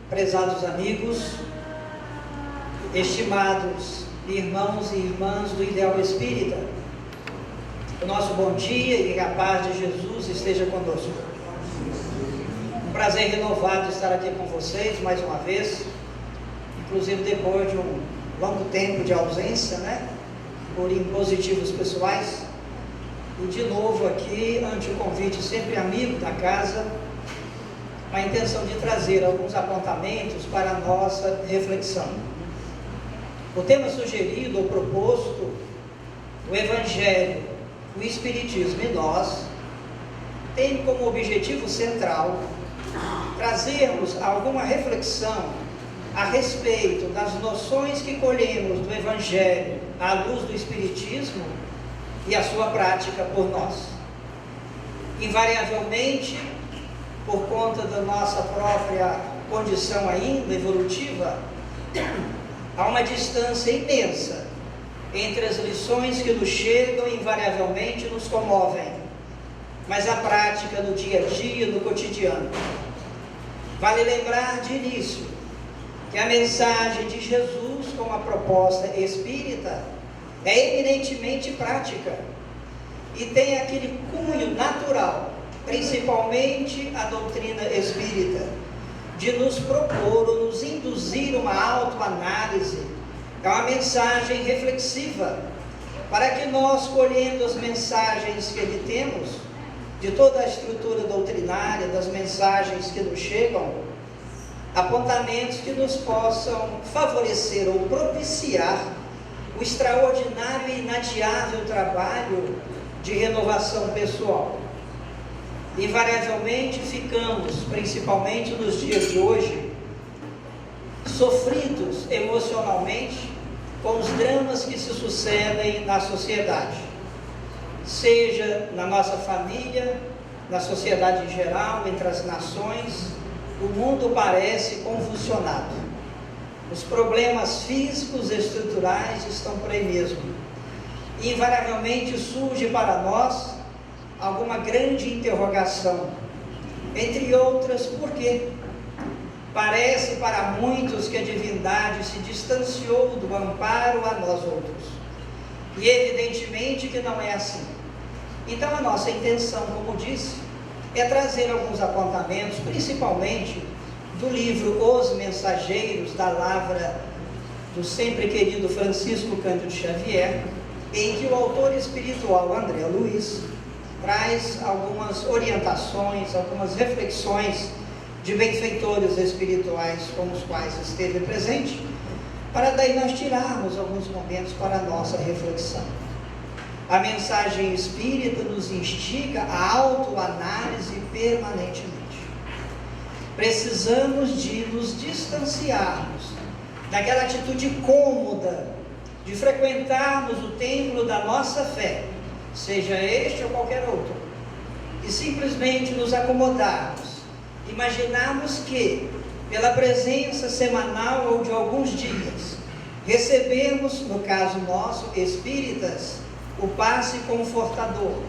Prezados amigos, estimados irmãos e irmãs do Ideal Espírita, o nosso bom dia e que a paz de Jesus esteja conosco. Um prazer renovado estar aqui com vocês mais uma vez, inclusive depois de um longo tempo de ausência, por impositivos pessoais, e de novo aqui, ante o convite sempre amigo da casa, com a intenção de trazer alguns apontamentos para a nossa reflexão. O tema sugerido ou proposto, o Evangelho, o Espiritismo e nós, tem como objetivo central trazermos alguma reflexão a respeito das noções que colhemos do Evangelho à luz do Espiritismo e a sua prática por nós. Invariavelmente, por conta da nossa própria condição ainda evolutiva, há uma distância imensa entre as lições que nos chegam e invariavelmente nos comovem, mas a prática no dia a dia, no cotidiano. Vale lembrar de início que a mensagem de Jesus com a proposta espírita é eminentemente prática e tem aquele cunho natural, principalmente a doutrina espírita, de nos propor ou nos induzir uma autoanálise, é uma mensagem reflexiva, para que nós, colhendo as mensagens que lhe temos, de toda a estrutura doutrinária, das mensagens que nos chegam, apontamentos que nos possam favorecer ou propiciar o extraordinário e inadiável trabalho de renovação pessoal. Invariavelmente ficamos, principalmente nos dias de hoje, sofridos emocionalmente com os dramas que se sucedem na sociedade, seja na nossa família, na sociedade em geral, entre as nações. O mundo parece convulsionado. Os problemas físicos e estruturais estão por aí mesmo. E invariavelmente surge para nós alguma grande interrogação. Entre outras, por quê? Parece para muitos que a divindade se distanciou do amparo a nós outros. E evidentemente que não é assim. Então a nossa intenção, como disse, é trazer alguns apontamentos, principalmente do livro Os Mensageiros, da lavra do sempre querido Francisco Cândido Xavier, em que o autor espiritual André Luiz traz algumas orientações, algumas reflexões de benfeitores espirituais com os quais esteve presente, para daí nós tirarmos alguns momentos para a nossa reflexão. A mensagem espírita nos instiga a autoanálise permanentemente. Precisamos de nos distanciarmos daquela atitude cômoda de frequentarmos o templo da nossa fé, seja este ou qualquer outro, e simplesmente nos acomodarmos, imaginarmos que, pela presença semanal ou de alguns dias, recebemos, no caso nosso, espíritas, o passe confortador,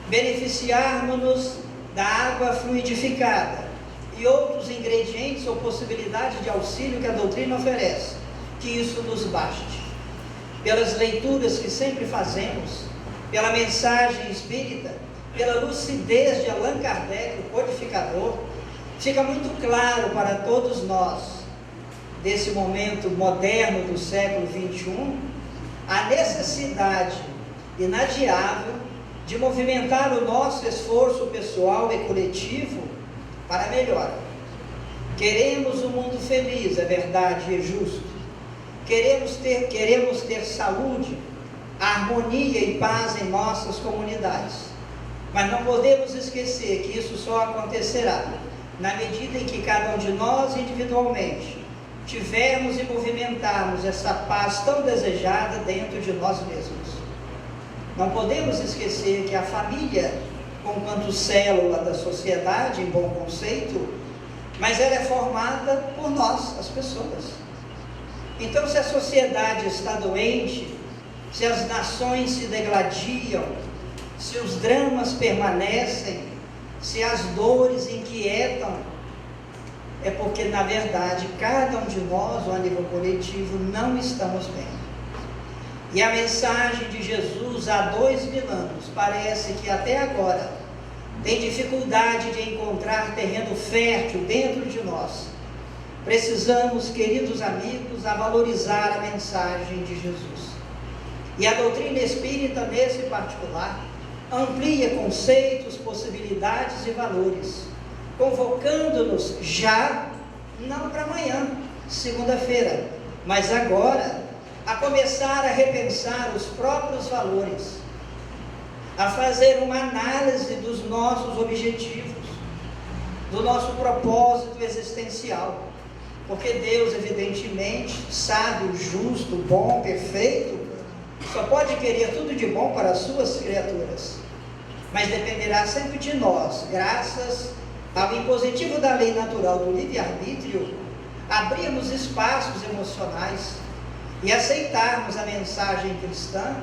beneficiarmos-nos da água fluidificada e outros ingredientes ou possibilidades de auxílio que a doutrina oferece, que isso nos baste. Pelas leituras que sempre fazemos, pela mensagem espírita, pela lucidez de Allan Kardec, o codificador, fica muito claro para todos nós, desse momento moderno do século XXI, a necessidade inadiável de movimentar o nosso esforço pessoal e coletivo para a melhora. Queremos um mundo feliz, é verdade, e justo. Queremos ter saúde, harmonia e paz em nossas comunidades. Mas não podemos esquecer que isso só acontecerá na medida em que cada um de nós individualmente tivermos e movimentarmos essa paz tão desejada dentro de nós mesmos. Não podemos esquecer que a família, enquanto célula da sociedade, em bom conceito, mas ela é formada por nós, as pessoas. Então, se a sociedade está doente, se as nações se degladiam, se os dramas permanecem, se as dores inquietam, é porque, na verdade, cada um de nós, ao nível coletivo, não estamos bem. E a mensagem de Jesus há 2000 anos parece que até agora tem dificuldade de encontrar terreno fértil dentro de nós. Precisamos, queridos amigos, a valorizar a mensagem de Jesus. E a doutrina espírita, nesse particular, amplia conceitos, possibilidades e valores, convocando-nos já, não para amanhã, segunda-feira, mas agora, a começar a repensar os próprios valores, a fazer uma análise dos nossos objetivos, do nosso propósito existencial, porque Deus, evidentemente, sábio, justo, bom, perfeito, só pode querer tudo de bom para as suas criaturas, mas dependerá sempre de nós, graças ao impositivo da lei natural do livre-arbítrio, abrirmos espaços emocionais e aceitarmos a mensagem cristã,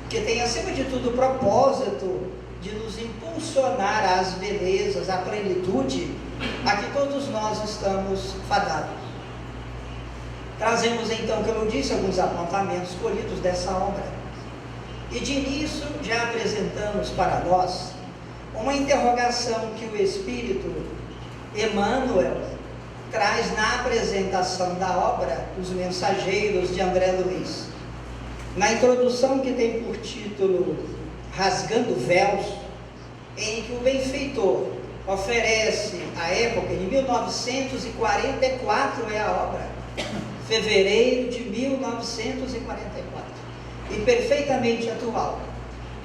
que tem acima de tudo o propósito de nos impulsionar às belezas, à plenitude a que todos nós estamos fadados. Trazemos então, como eu disse, alguns apontamentos colhidos dessa obra. E de início já apresentamos para nós uma interrogação que o Espírito Emmanuel traz na apresentação da obra Os Mensageiros de André Luiz. Na introdução, que tem por título Rasgando Véus, em que o benfeitor oferece a época de 1944 é a obra, fevereiro de 1944, e perfeitamente atual,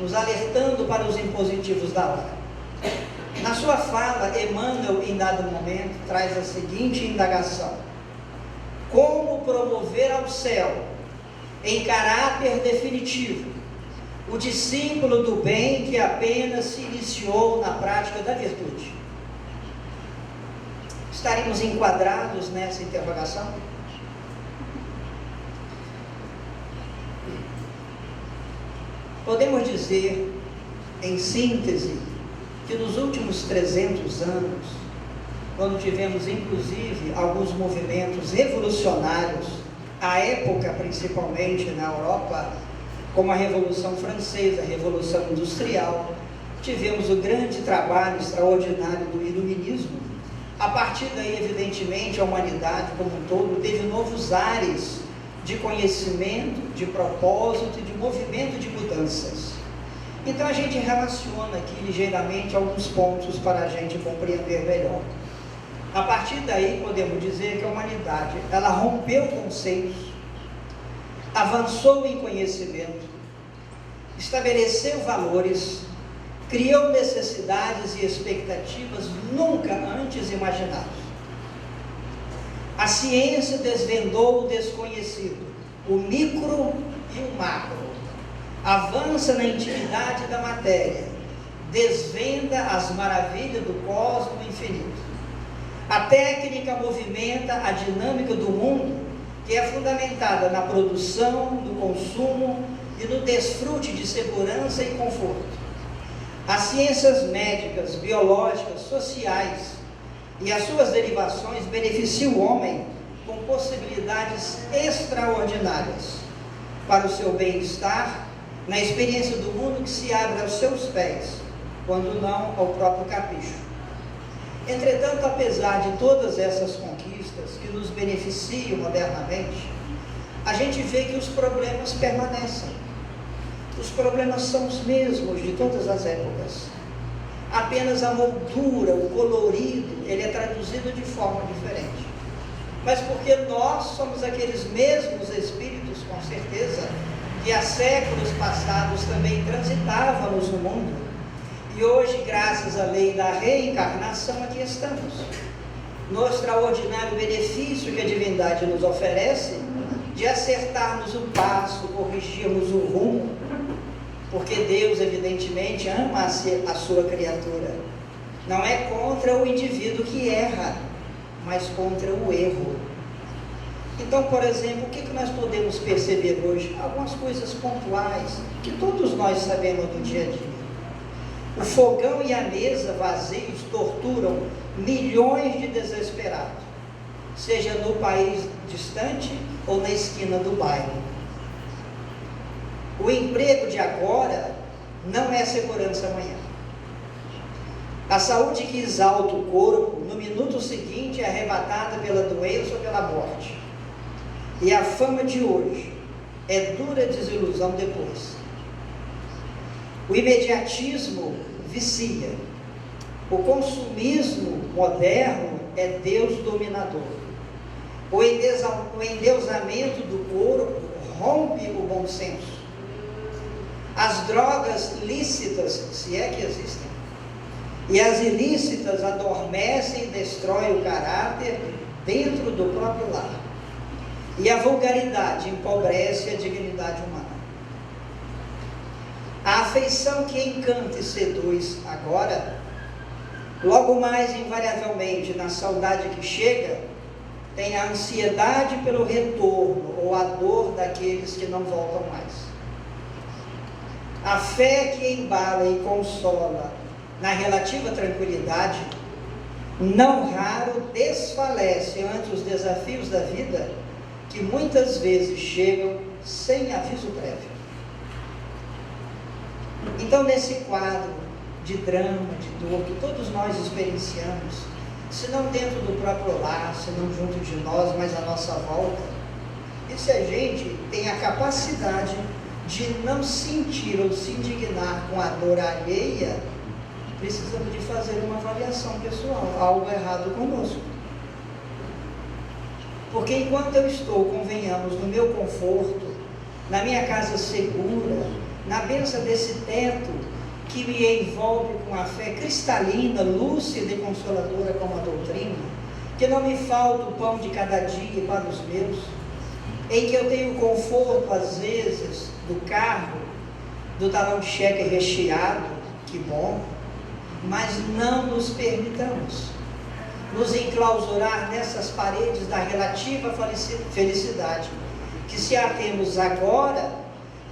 nos alertando para os impositivos da hora. Na sua fala, Emmanuel, em dado momento, traz a seguinte indagação: como promover ao céu, em caráter definitivo, o discípulo do bem que apenas se iniciou na prática da virtude? Estaríamos enquadrados nessa interrogação? Podemos dizer, em síntese, que nos últimos 300 anos, quando tivemos inclusive alguns movimentos revolucionários, à época principalmente na Europa, como a Revolução Francesa, a Revolução Industrial, tivemos o grande trabalho extraordinário do Iluminismo. A partir daí, evidentemente, a humanidade como um todo teve novos ares de conhecimento, de propósito e de movimento de mudanças. Então a gente relaciona aqui ligeiramente alguns pontos para a gente compreender melhor. A partir daí podemos dizer que a humanidade, ela rompeu conceitos, avançou em conhecimento, estabeleceu valores, criou necessidades e expectativas nunca antes imaginadas. A ciência desvendou o desconhecido, o micro e o macro. Avança na intimidade da matéria, desvenda as maravilhas do cosmos infinito. A técnica movimenta a dinâmica do mundo, que é fundamentada na produção, no consumo e no desfrute de segurança e conforto. As ciências médicas, biológicas, sociais e as suas derivações beneficiam o homem com possibilidades extraordinárias para o seu bem-estar, na experiência do mundo que se abre aos seus pés, quando não ao próprio capricho. Entretanto, apesar de todas essas conquistas que nos beneficiam modernamente, a gente vê que os problemas permanecem. Os problemas são os mesmos de todas as épocas. Apenas a moldura, o colorido, ele é traduzido de forma diferente. Mas porque nós somos aqueles mesmos espíritos, com certeza, que há séculos passados também transitávamos no mundo, e hoje, graças à lei da reencarnação, aqui estamos. No extraordinário benefício que a divindade nos oferece, de acertarmos o passo, corrigirmos o rumo, porque Deus, evidentemente, ama a sua criatura. Não é contra o indivíduo que erra, mas contra o erro. Então, por exemplo, o que nós podemos perceber hoje? Algumas coisas pontuais, que todos nós sabemos do dia a dia. O fogão e a mesa vazios torturam milhões de desesperados. seja no país distante ou na esquina do bairro. O emprego de agora não é segurança amanhã. A saúde que exalta o corpo, no minuto seguinte é arrebatada pela doença ou pela morte. E a fama de hoje é dura desilusão depois. O imediatismo vicia. O consumismo moderno é Deus dominador. O endeusamento do corpo rompe o bom senso. As drogas lícitas, se é que existem, e as ilícitas adormecem e destroem o caráter dentro do próprio lar. E a vulgaridade empobrece a dignidade humana. A afeição que encanta e seduz agora, logo mais invariavelmente na saudade que chega, tem a ansiedade pelo retorno ou a dor daqueles que não voltam mais. A fé que embala e consola na relativa tranquilidade, não raro desfalece ante os desafios da vida, que muitas vezes chegam sem aviso prévio. Então, nesse quadro de drama, de dor que todos nós experienciamos, se não dentro do próprio lar, se não junto de nós, mas à nossa volta, e se a gente tem a capacidade de não sentir ou se indignar com a dor alheia, precisamos de fazer uma avaliação pessoal, algo errado conosco. Porque enquanto eu estou, convenhamos, no meu conforto, na minha casa segura, na bênção desse teto que me envolve com a fé cristalina, lúcida e consoladora como a doutrina, que não me falta o pão de cada dia para os meus, em que eu tenho conforto, às vezes, do carro, do talão de cheque recheado, que bom, mas não nos permitamos nos enclausurar nessas paredes da relativa felicidade, que se a temos agora,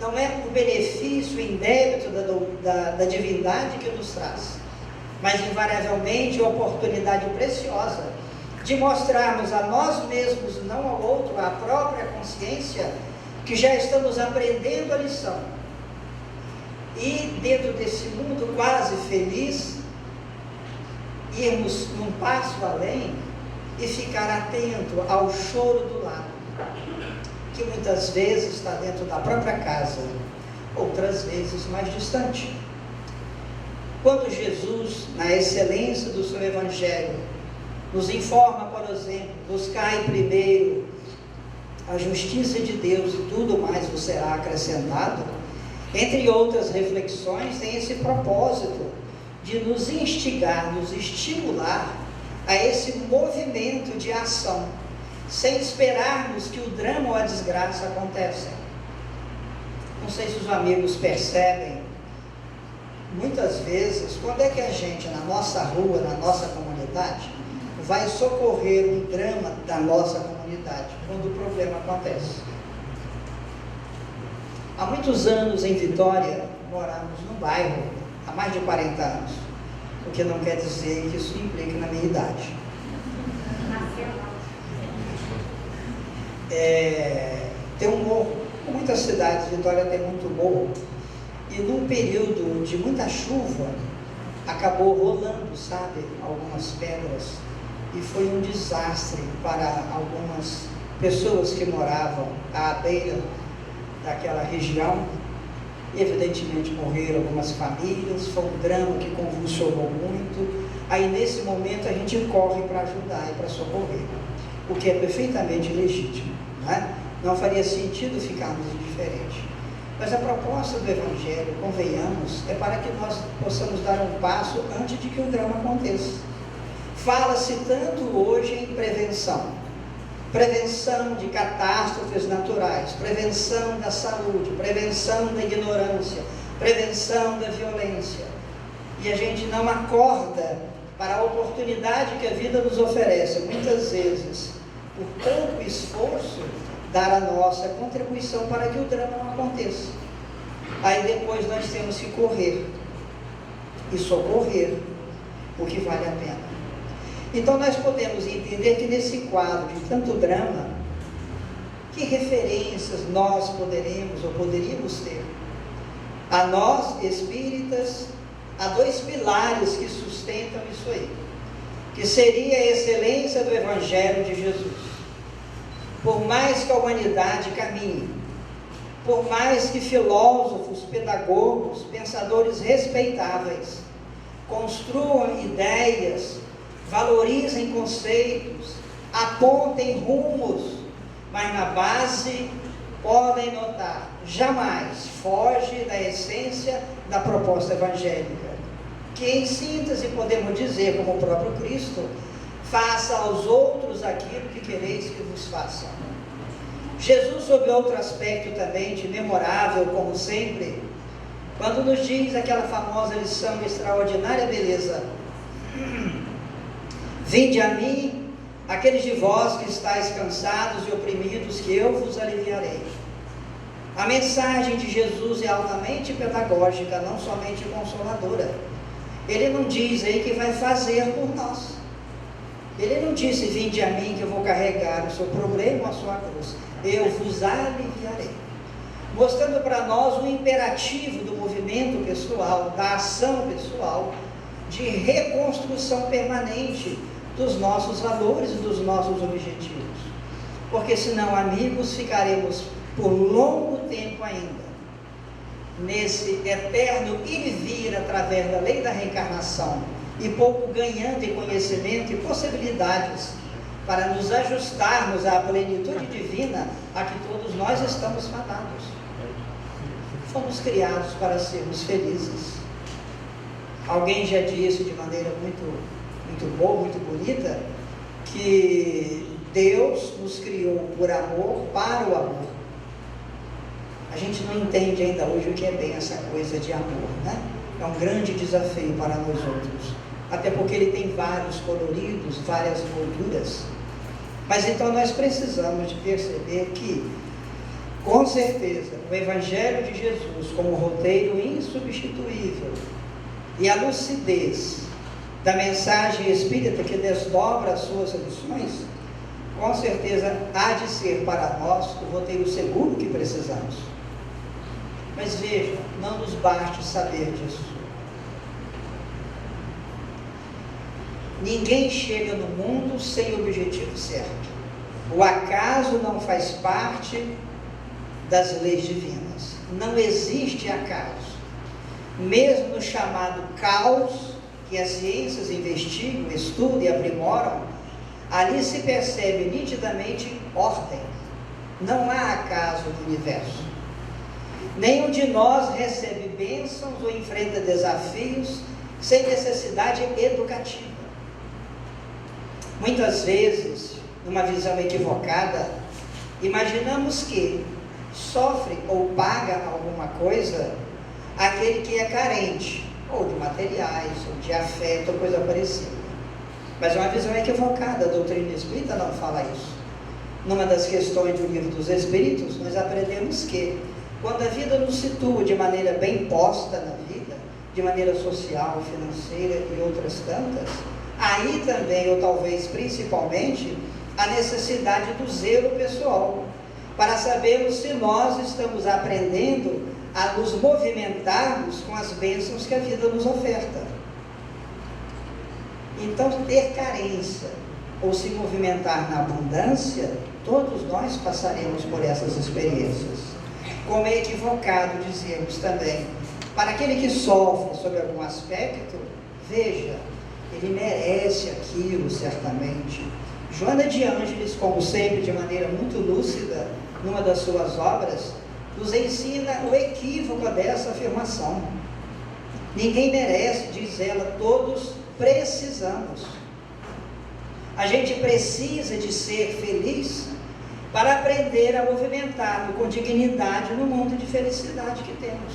não é por benefício em débito da divindade que nos traz, mas invariavelmente a oportunidade preciosa de mostrarmos a nós mesmos, não ao outro, à própria consciência, que já estamos aprendendo a lição. E dentro desse mundo quase feliz, irmos um passo além e ficar atento ao choro do lado, que muitas vezes está dentro da própria casa, outras vezes mais distante. Quando Jesus, na excelência do seu Evangelho, nos informa, por exemplo, buscai primeiro a justiça de Deus e tudo mais vos será acrescentado, entre outras reflexões, tem esse propósito de nos instigar, nos estimular a esse movimento de ação, sem esperarmos que o drama ou a desgraça aconteça. Não sei se os amigos percebem, muitas vezes, quando é que a gente, na nossa rua, na nossa comunidade, vai socorrer um drama da nossa comunidade, quando o problema acontece. Há muitos anos em Vitória, moramos no bairro, há mais de 40 anos, o que não quer dizer que isso implique na minha idade. Tem um morro, muitas cidades, Vitória tem muito morro, e num período de muita chuva, acabou rolando, sabe, algumas pedras, e foi um desastre para algumas pessoas que moravam à beira daquela região. Evidentemente morreram algumas famílias, foi um drama que convulsionou muito. Aí nesse momento a gente corre para ajudar e para socorrer, o que é perfeitamente legítimo, né? Não faria sentido ficarmos indiferentes. Mas a proposta do Evangelho, convenhamos, é para que nós possamos dar um passo antes de que o drama aconteça. Fala-se tanto hoje em prevenção de catástrofes naturais, prevenção da saúde, prevenção da ignorância, prevenção da violência, e a gente não acorda para a oportunidade que a vida nos oferece, muitas vezes, por pouco esforço, dar a nossa contribuição para que o drama não aconteça. Aí depois nós temos que correr e socorrer o que vale a pena. Então nós podemos entender que nesse quadro de tanto drama, que referências nós poderemos ou poderíamos ter? A nós, espíritas, há dois pilares que sustentam isso aí, que seria a excelência do Evangelho de Jesus. Por mais que a humanidade caminhe, por mais que filósofos, pedagogos, pensadores respeitáveis construam ideias, valorizem conceitos, apontem rumos, mas na base podem notar, jamais foge da essência da proposta evangélica, que em síntese podemos dizer, como o próprio Cristo, faça aos outros aquilo que quereis que vos façam. Jesus, sob outro aspecto também de memorável, como sempre, quando nos diz aquela famosa lição de extraordinária beleza: vinde a mim, aqueles de vós que estáis cansados e oprimidos, que eu vos aliviarei. A mensagem de Jesus é altamente pedagógica, não somente consoladora. Ele não diz aí que vai fazer por nós. Ele não disse, vinde a mim que eu vou carregar o seu problema, a sua cruz. Eu vos aliviarei. Mostrando para nós o imperativo do movimento pessoal, da ação pessoal, de reconstrução permanente dos nossos valores e dos nossos objetivos. Porque senão, amigos, ficaremos por longo tempo ainda nesse eterno ir e vir através da lei da reencarnação e pouco ganhando em conhecimento e possibilidades para nos ajustarmos à plenitude divina a que todos nós estamos fadados. Fomos criados para sermos felizes. Alguém já disse de maneira muito boa, muito bonita, que Deus nos criou por amor, para o amor. A gente não entende ainda hoje o que é bem essa coisa de amor, né? É um grande desafio para nós outros, até porque ele tem vários coloridos, várias molduras. Mas então nós precisamos de perceber que, com certeza, o Evangelho de Jesus como roteiro insubstituível e a lucidez da mensagem espírita que desdobra as suas lições, com certeza há de ser para nós o roteiro seguro que precisamos. Mas veja, não nos baste saber disso. Ninguém chega no mundo sem o objetivo certo. O acaso não faz parte das leis divinas. Não existe acaso. Mesmo no chamado caos, que as ciências investigam, estudam e aprimoram, ali se percebe nitidamente ordem. Não há acaso no universo. Nenhum de nós recebe bênçãos ou enfrenta desafios sem necessidade educativa. Muitas vezes, numa visão equivocada, imaginamos que sofre ou paga alguma coisa aquele que é carente, ou de materiais, ou de afeto, ou coisa parecida. Mas é uma visão equivocada, a doutrina espírita não fala isso. Numa das questões do Livro dos Espíritos, nós aprendemos que, quando a vida nos situa de maneira bem posta na vida, de maneira social, financeira e outras tantas, aí também, ou talvez principalmente, a necessidade do zelo pessoal, para sabermos se nós estamos aprendendo a nos movimentarmos com as bênçãos que a vida nos oferta. Então, ter carência ou se movimentar na abundância, todos nós passaremos por essas experiências. Como é equivocado dizermos também, para aquele que sofre sob algum aspecto, veja, ele merece aquilo certamente. Joana de Ângeles, como sempre, de maneira muito lúcida, numa das suas obras, nos ensina o equívoco dessa afirmação. Ninguém merece, diz ela, todos precisamos. A gente precisa de ser feliz para aprender a movimentar com dignidade no mundo de felicidade que temos.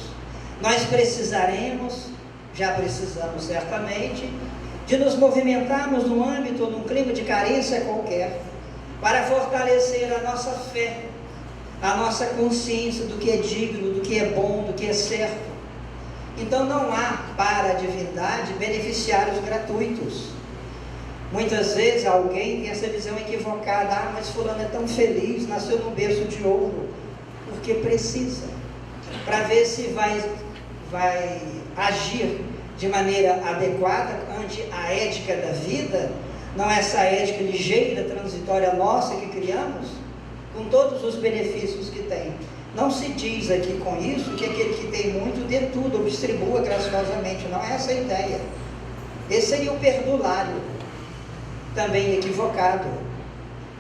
Nós precisaremos, já precisamos certamente, de nos movimentarmos num âmbito, num clima de carência qualquer, para fortalecer a nossa fé, a nossa consciência do que é digno, do que é bom, do que é certo. Então não há para a divindade beneficiários gratuitos. Muitas vezes alguém tem essa visão equivocada, mas fulano é tão feliz, nasceu num berço de ouro, porque precisa, para ver se vai agir de maneira adequada ante a ética da vida, não é essa ética ligeira, transitória nossa que criamos, com todos os benefícios que tem. Não se diz aqui com isso que aquele que tem muito dê tudo, ou distribua graciosamente, não é essa a ideia. Esse seria o perdulário, também equivocado,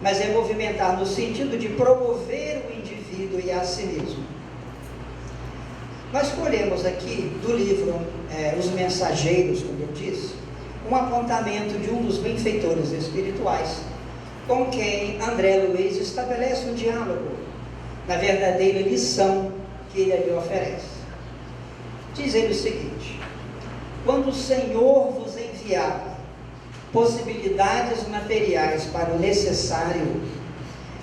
mas é movimentar no sentido de promover o indivíduo e a si mesmo. Nós escolhemos aqui do livro Os Mensageiros, como eu disse, um apontamento de um dos benfeitores espirituais, com quem André Luiz estabelece um diálogo, na verdadeira lição que ele lhe oferece. Diz ele o seguinte: quando o Senhor vos enviava possibilidades materiais para o necessário,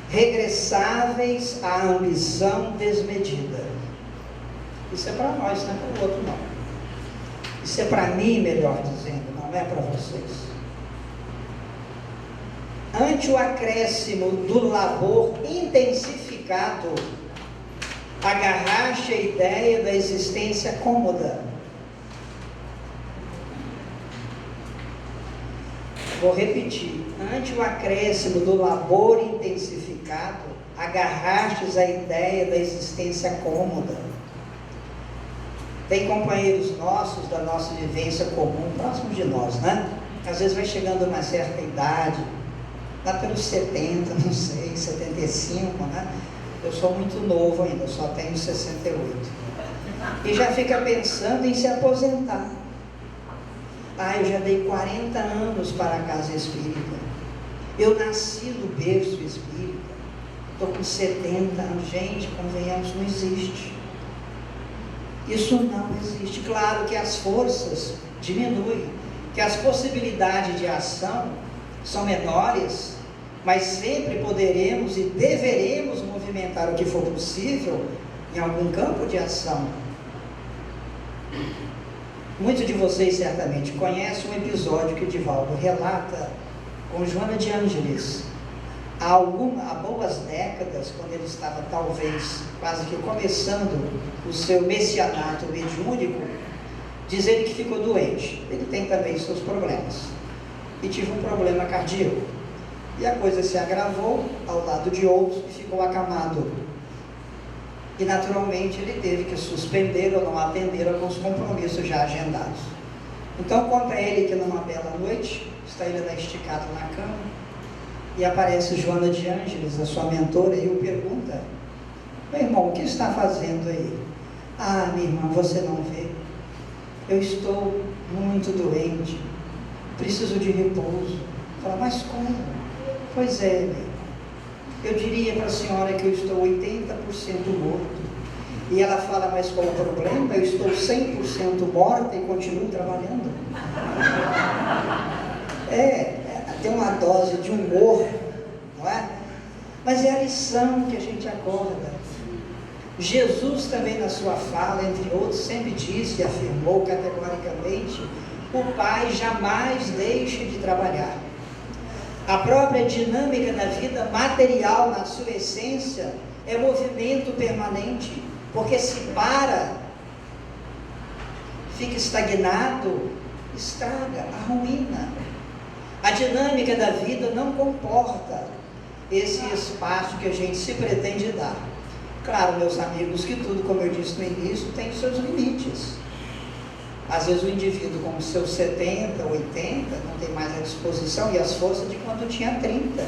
regressáveis à ambição desmedida. Isso é para nós, não é para o outro não. Isso é para mim, melhor dizendo, não é para vocês. Ante o acréscimo do labor intensificado, agarraste a ideia da existência cômoda. Vou repetir. Ante o acréscimo do labor intensificado, agarrastes a ideia da existência cômoda. Tem companheiros nossos, da nossa vivência comum, próximos de nós, né? Às vezes vai chegando a uma certa idade, lá pelos 70, não sei, 75, né? Eu sou muito novo ainda, só tenho 68. E já fica pensando em se aposentar. Eu já dei 40 anos para a casa espírita. Eu nasci no berço espírita. Estou com 70 anos. Gente, convenhamos, não existe. Isso não existe. Claro que as forças diminuem, que as possibilidades de ação são menores, mas sempre poderemos e deveremos movimentar o que for possível em algum campo de ação. Muitos de vocês certamente conhecem um episódio que Divaldo relata com Joana de Ângeles, há boas décadas, quando ele estava talvez quase que começando o seu messianato mediúnico. Diz ele que ficou doente. Ele tem também seus problemas e tive um problema cardíaco, e a coisa se agravou ao lado de outros e ficou acamado, e naturalmente ele teve que suspender ou não atender alguns compromissos já agendados. Então conta ele que numa bela noite está ele esticado na cama e aparece Joana de Ângeles, a sua mentora, e o pergunta: meu irmão, o que está fazendo aí? Minha irmã, você não vê? Eu estou muito doente, preciso de repouso. Fala, mas como? Pois é, meu irmão, eu diria para a senhora que eu estou 80% morto. E ela fala, mas qual o problema? Eu estou 100% morta e continuo trabalhando. Tem uma dose de humor, não é? Mas é a lição que a gente acorda. Jesus também, na sua fala, entre outros, sempre disse e afirmou categoricamente: o Pai jamais deixa de trabalhar. A própria dinâmica da vida material, na sua essência, é movimento permanente, porque se para, fica estagnado, estraga, arruína. A dinâmica da vida não comporta esse espaço que a gente se pretende dar. Claro, meus amigos, que tudo, como eu disse no início, tem os seus limites. Às vezes o indivíduo com os seus 70, 80, não tem mais a disposição e as forças de quando tinha 30.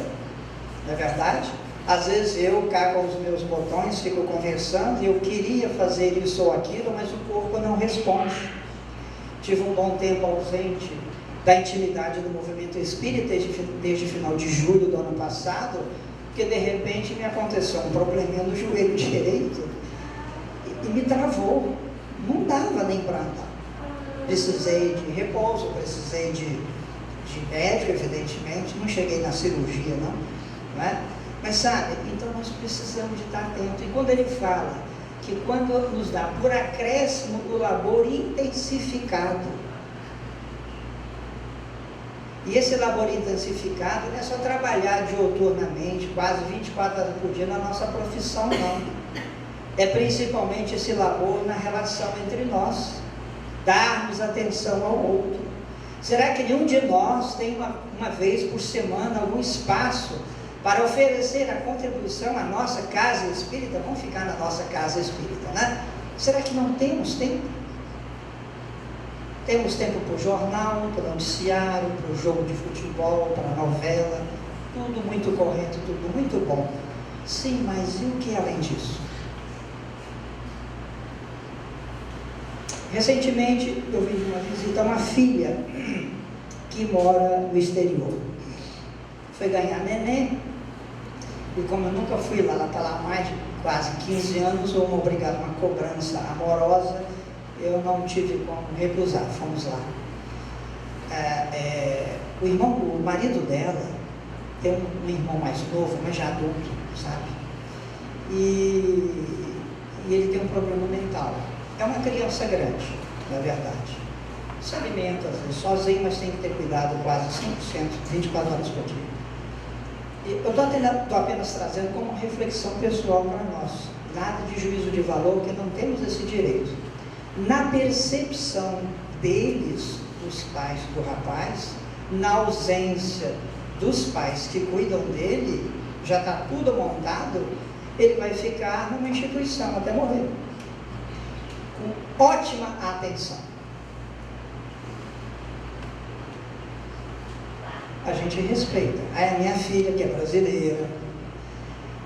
Não é verdade? Às vezes eu cá com os meus botões fico conversando e eu queria fazer isso ou aquilo, mas o corpo não responde. Tive um bom tempo ausente da intimidade do movimento espírita desde o final de julho do ano passado, porque de repente me aconteceu um probleminha no joelho direito e me travou. Não dava nem para andar. Precisei de repouso, precisei de médico, evidentemente, não cheguei na cirurgia, não é? Mas sabe, então nós precisamos de estar atento. E quando ele fala que quando nos dá por acréscimo do labor intensificado, E esse labor intensificado não é só trabalhar diuturnamente, quase 24 horas por dia na nossa profissão, não. É principalmente esse labor na relação entre nós, darmos atenção ao outro. Será que nenhum de nós tem uma vez por semana algum espaço para oferecer a contribuição à nossa casa espírita? Vamos ficar na nossa casa espírita, né? Será que não temos tempo? Temos tempo para o jornal, para o noticiário, para o jogo de futebol, para a novela, tudo muito correto, tudo muito bom. Sim, mas e o que é além disso? Recentemente eu vim de uma visita a uma filha que mora no exterior. Foi ganhar neném, e como eu nunca fui lá, ela está lá há mais de quase 15 anos, obrigado a uma cobrança amorosa, eu não tive como recusar, fomos lá. O marido dela tem um irmão mais novo, mas já adulto, sabe? E ele tem um problema mental. É uma criança grande, na verdade. Se alimenta, às vezes, sozinho, mas tem que ter cuidado quase 100%, 24 horas por dia. Eu estou apenas trazendo como reflexão pessoal para nós. Nada de juízo de valor, porque não temos esse direito. Na percepção deles, dos pais do rapaz, na ausência dos pais que cuidam dele, já está tudo montado, ele vai ficar numa instituição até morrer, com ótima atenção. A gente respeita. Aí a minha filha, que é brasileira,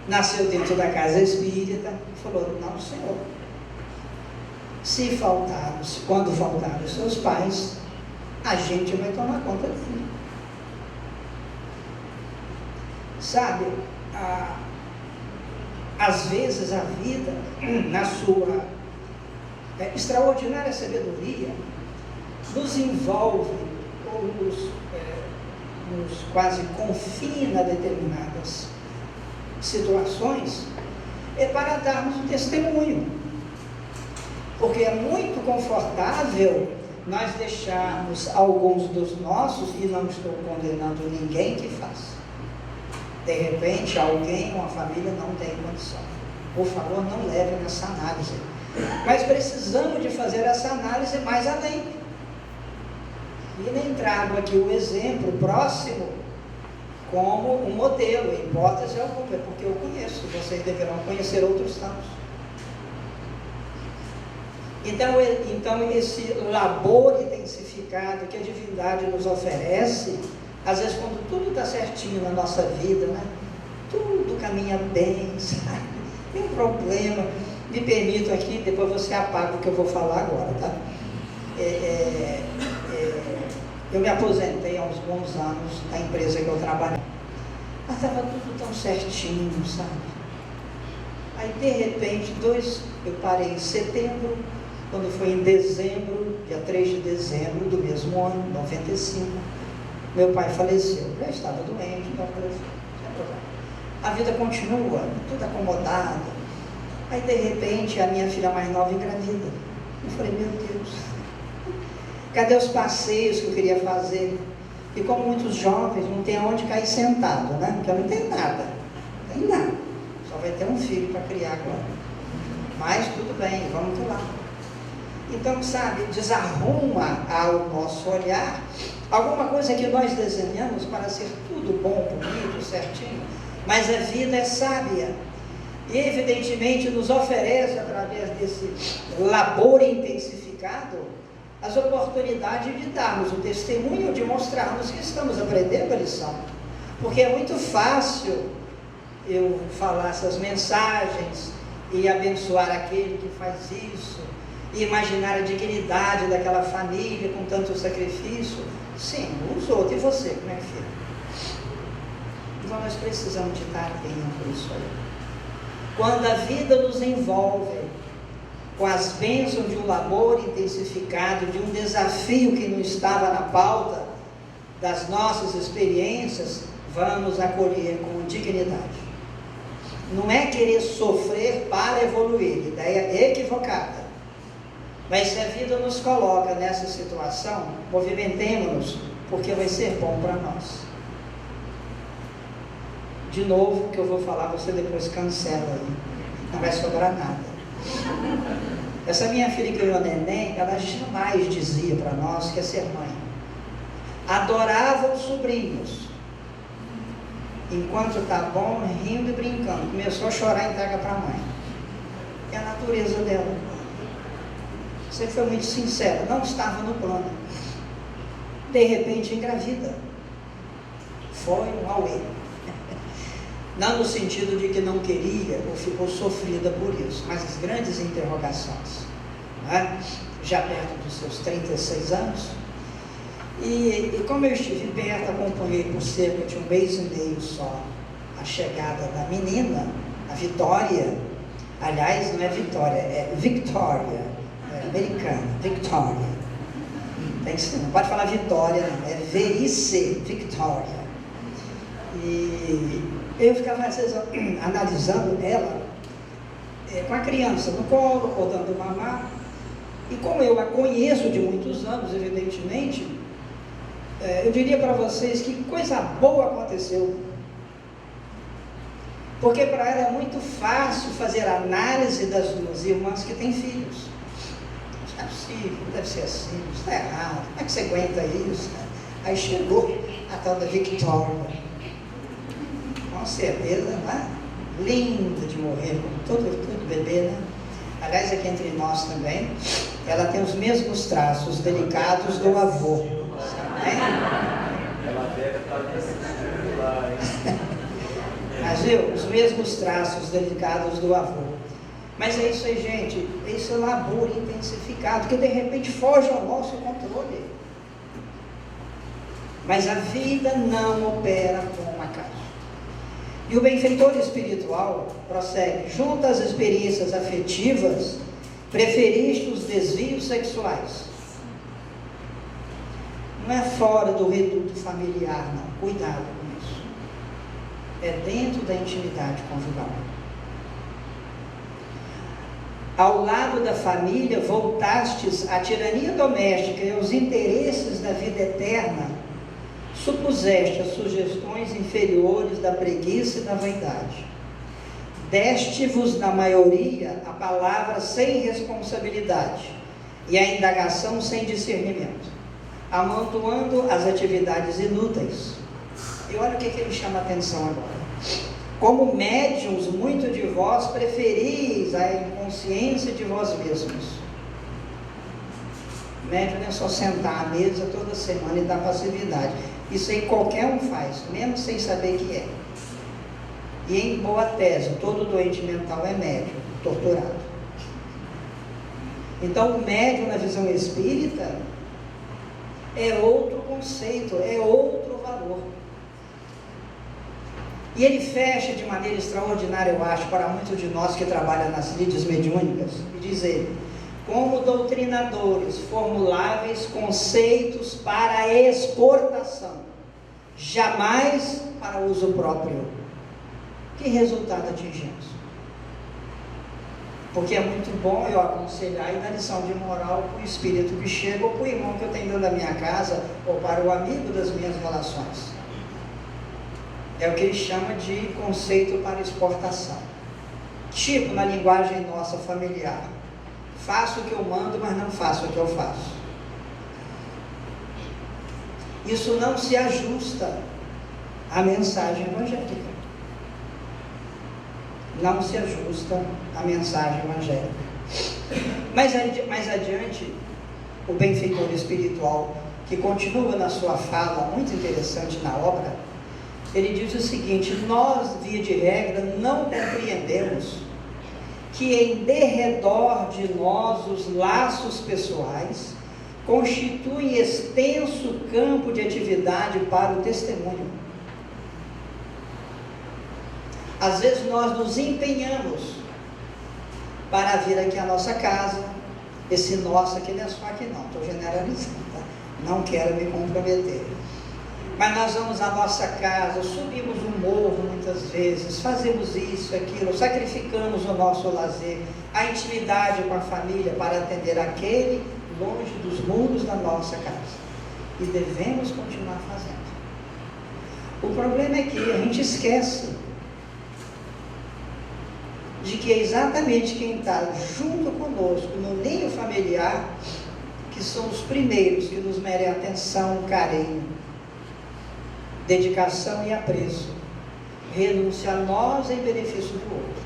nasceu dentro da casa espírita, falou: não, senhor, se faltarmos, quando faltarem os seus pais, a gente vai tomar conta dele. Sabe, às vezes a vida, na sua extraordinária sabedoria, nos envolve ou nos quase confina determinadas situações, é para darmos um testemunho. Porque é muito confortável nós deixarmos alguns dos nossos, e não estou condenando ninguém que faça. De repente, alguém, uma família não tem condição. Por favor, não leve nessa análise. Mas precisamos de fazer essa análise mais além. E nem trago aqui o exemplo próximo como um modelo, em hipótese alguma, porque eu conheço, vocês deverão conhecer outros tantos. Então esse labor intensificado que a divindade nos oferece, às vezes quando tudo está certinho na nossa vida, né? Tudo caminha bem, sabe? Tem um problema, me permito aqui, depois você apaga o que eu vou falar agora, tá? Eu me aposentei há uns bons anos da empresa que eu trabalhava, mas estava tudo tão certinho, sabe? Aí de repente, eu parei em setembro, quando foi em dezembro, dia 3 de dezembro do mesmo ano, 95, meu pai faleceu. Eu já estava doente, então faleceu. A vida continua, tudo acomodado. Aí de repente a minha filha mais nova engravida. Eu falei: meu Deus, cadê os passeios que eu queria fazer? E como muitos jovens, não tem aonde cair sentado, né? Porque eu não tenho nada, não tem nada. Só vai ter um filho para criar agora. Mas tudo bem, vamos lá. Então, sabe, desarruma ao nosso olhar alguma coisa que nós desenhamos para ser tudo bom, bonito, certinho, mas a vida é sábia e evidentemente nos oferece, através desse labor intensificado, as oportunidades de darmos o testemunho, de mostrarmos que estamos aprendendo a lição, porque é muito fácil eu falar essas mensagens e abençoar aquele que faz isso, e imaginar a dignidade daquela família com tanto sacrifício. Sim, os outros, e você, como é que fica? Então nós precisamos de estar atento a isso aí. Quando a vida nos envolve com as bênçãos de um labor intensificado, de um desafio que não estava na pauta das nossas experiências, vamos acolher com dignidade. Não é querer sofrer para evoluir, ideia equivocada. Mas se a vida nos coloca nessa situação, movimentemos-nos porque vai ser bom para nós. De novo, o que eu vou falar, você depois cancela aí, não vai sobrar nada. Essa minha filha que ganhou neném, ela jamais dizia para nós que ia ser mãe. Adorava os sobrinhos. Enquanto tá bom, rindo e brincando. Começou a chorar e entrega para a mãe. É a natureza dela. Você foi muito sincera, não estava no plano. De repente engravida. Foi um auê. Não no sentido de que não queria ou ficou sofrida por isso, mas as grandes interrogações, né? Já perto dos seus 36 anos, e como eu estive perto, acompanhei por cerca de 1 mês e meio só a chegada da menina, a Vitória. Aliás, não é Vitória, é Victoria, é americana, Victoria. Tem que ser, não pode falar Vitória, não, é VIC, Victoria. E eu ficava às vezes analisando ela com a criança no colo, ou dando mamar, e como eu a conheço de muitos anos, evidentemente, eu diria para vocês que coisa boa aconteceu, porque para ela é muito fácil fazer análise das duas irmãs que têm filhos. Isso não é possível, deve ser assim, isso está errado, como é que você aguenta isso? Aí chegou a tal da Victoria. Com certeza, não é? Linda de morrer, como todo bebê, né? Aliás, aqui entre nós também, ela tem os mesmos traços delicados do avô. Ela deve estar assistindo lá, hein? Mas viu? Os mesmos traços delicados do avô. Mas é isso aí, gente. Esse é labor intensificado, que de repente foge ao nosso controle. Mas a vida não opera como acaso. E o benfeitor espiritual prossegue: junto às experiências afetivas, preferiste os desvios sexuais. Não é fora do reduto familiar, não. Cuidado com isso. É dentro da intimidade conjugal. Ao lado da família, voltastes à tirania doméstica e aos interesses da vida eterna, supuseste as sugestões inferiores da preguiça e da vaidade. Deste-vos, na maioria, a palavra sem responsabilidade e a indagação sem discernimento, amontoando as atividades inúteis. E olha o que ele chama a atenção agora. Como médiuns, muito de vós preferis a inconsciência de vós mesmos. Médium não é só sentar à mesa toda semana e dar passividade. Isso aí qualquer um faz, mesmo sem saber que é. E em boa tese, todo doente mental é médium, torturado. Então o médium na visão espírita é outro conceito, é outro valor. E ele fecha de maneira extraordinária, eu acho, para muitos de nós que trabalham nas lides mediúnicas, e diz ele: como doutrinadores formuláveis conceitos para exportação, jamais para uso próprio. Que resultado atingimos? Porque é muito bom eu aconselhar e dar lição de moral para o espírito que chega, ou para o irmão que eu tenho dentro da minha casa, ou para o amigo das minhas relações. É o que ele chama de conceito para exportação. Tipo, na linguagem nossa familiar: faço o que eu mando, mas não faço o que eu faço. Isso não se ajusta à mensagem evangélica. Não se ajusta à mensagem evangélica. Mais adiante, o benfeitor espiritual, que continua na sua fala, muito interessante na obra, ele diz o seguinte: nós, via de regra, não compreendemos que em derredor de nós os laços pessoais constituem extenso campo de atividade para o testemunho. Às vezes nós nos empenhamos para vir aqui à nossa casa. Esse nosso aqui não é só aqui não, estou generalizando, tá? Não quero me comprometer. Mas nós vamos à nossa casa, subimos um morro muitas vezes, fazemos isso, aquilo, sacrificamos o nosso lazer, a intimidade com a família para atender aquele longe dos mundos da nossa casa. e devemos continuar fazendo. O problema é que a gente esquece de que é exatamente quem está junto conosco no ninho familiar que são os primeiros que nos merecem atenção, carinho, dedicação e apreço, renúncia a nós em benefício do outro.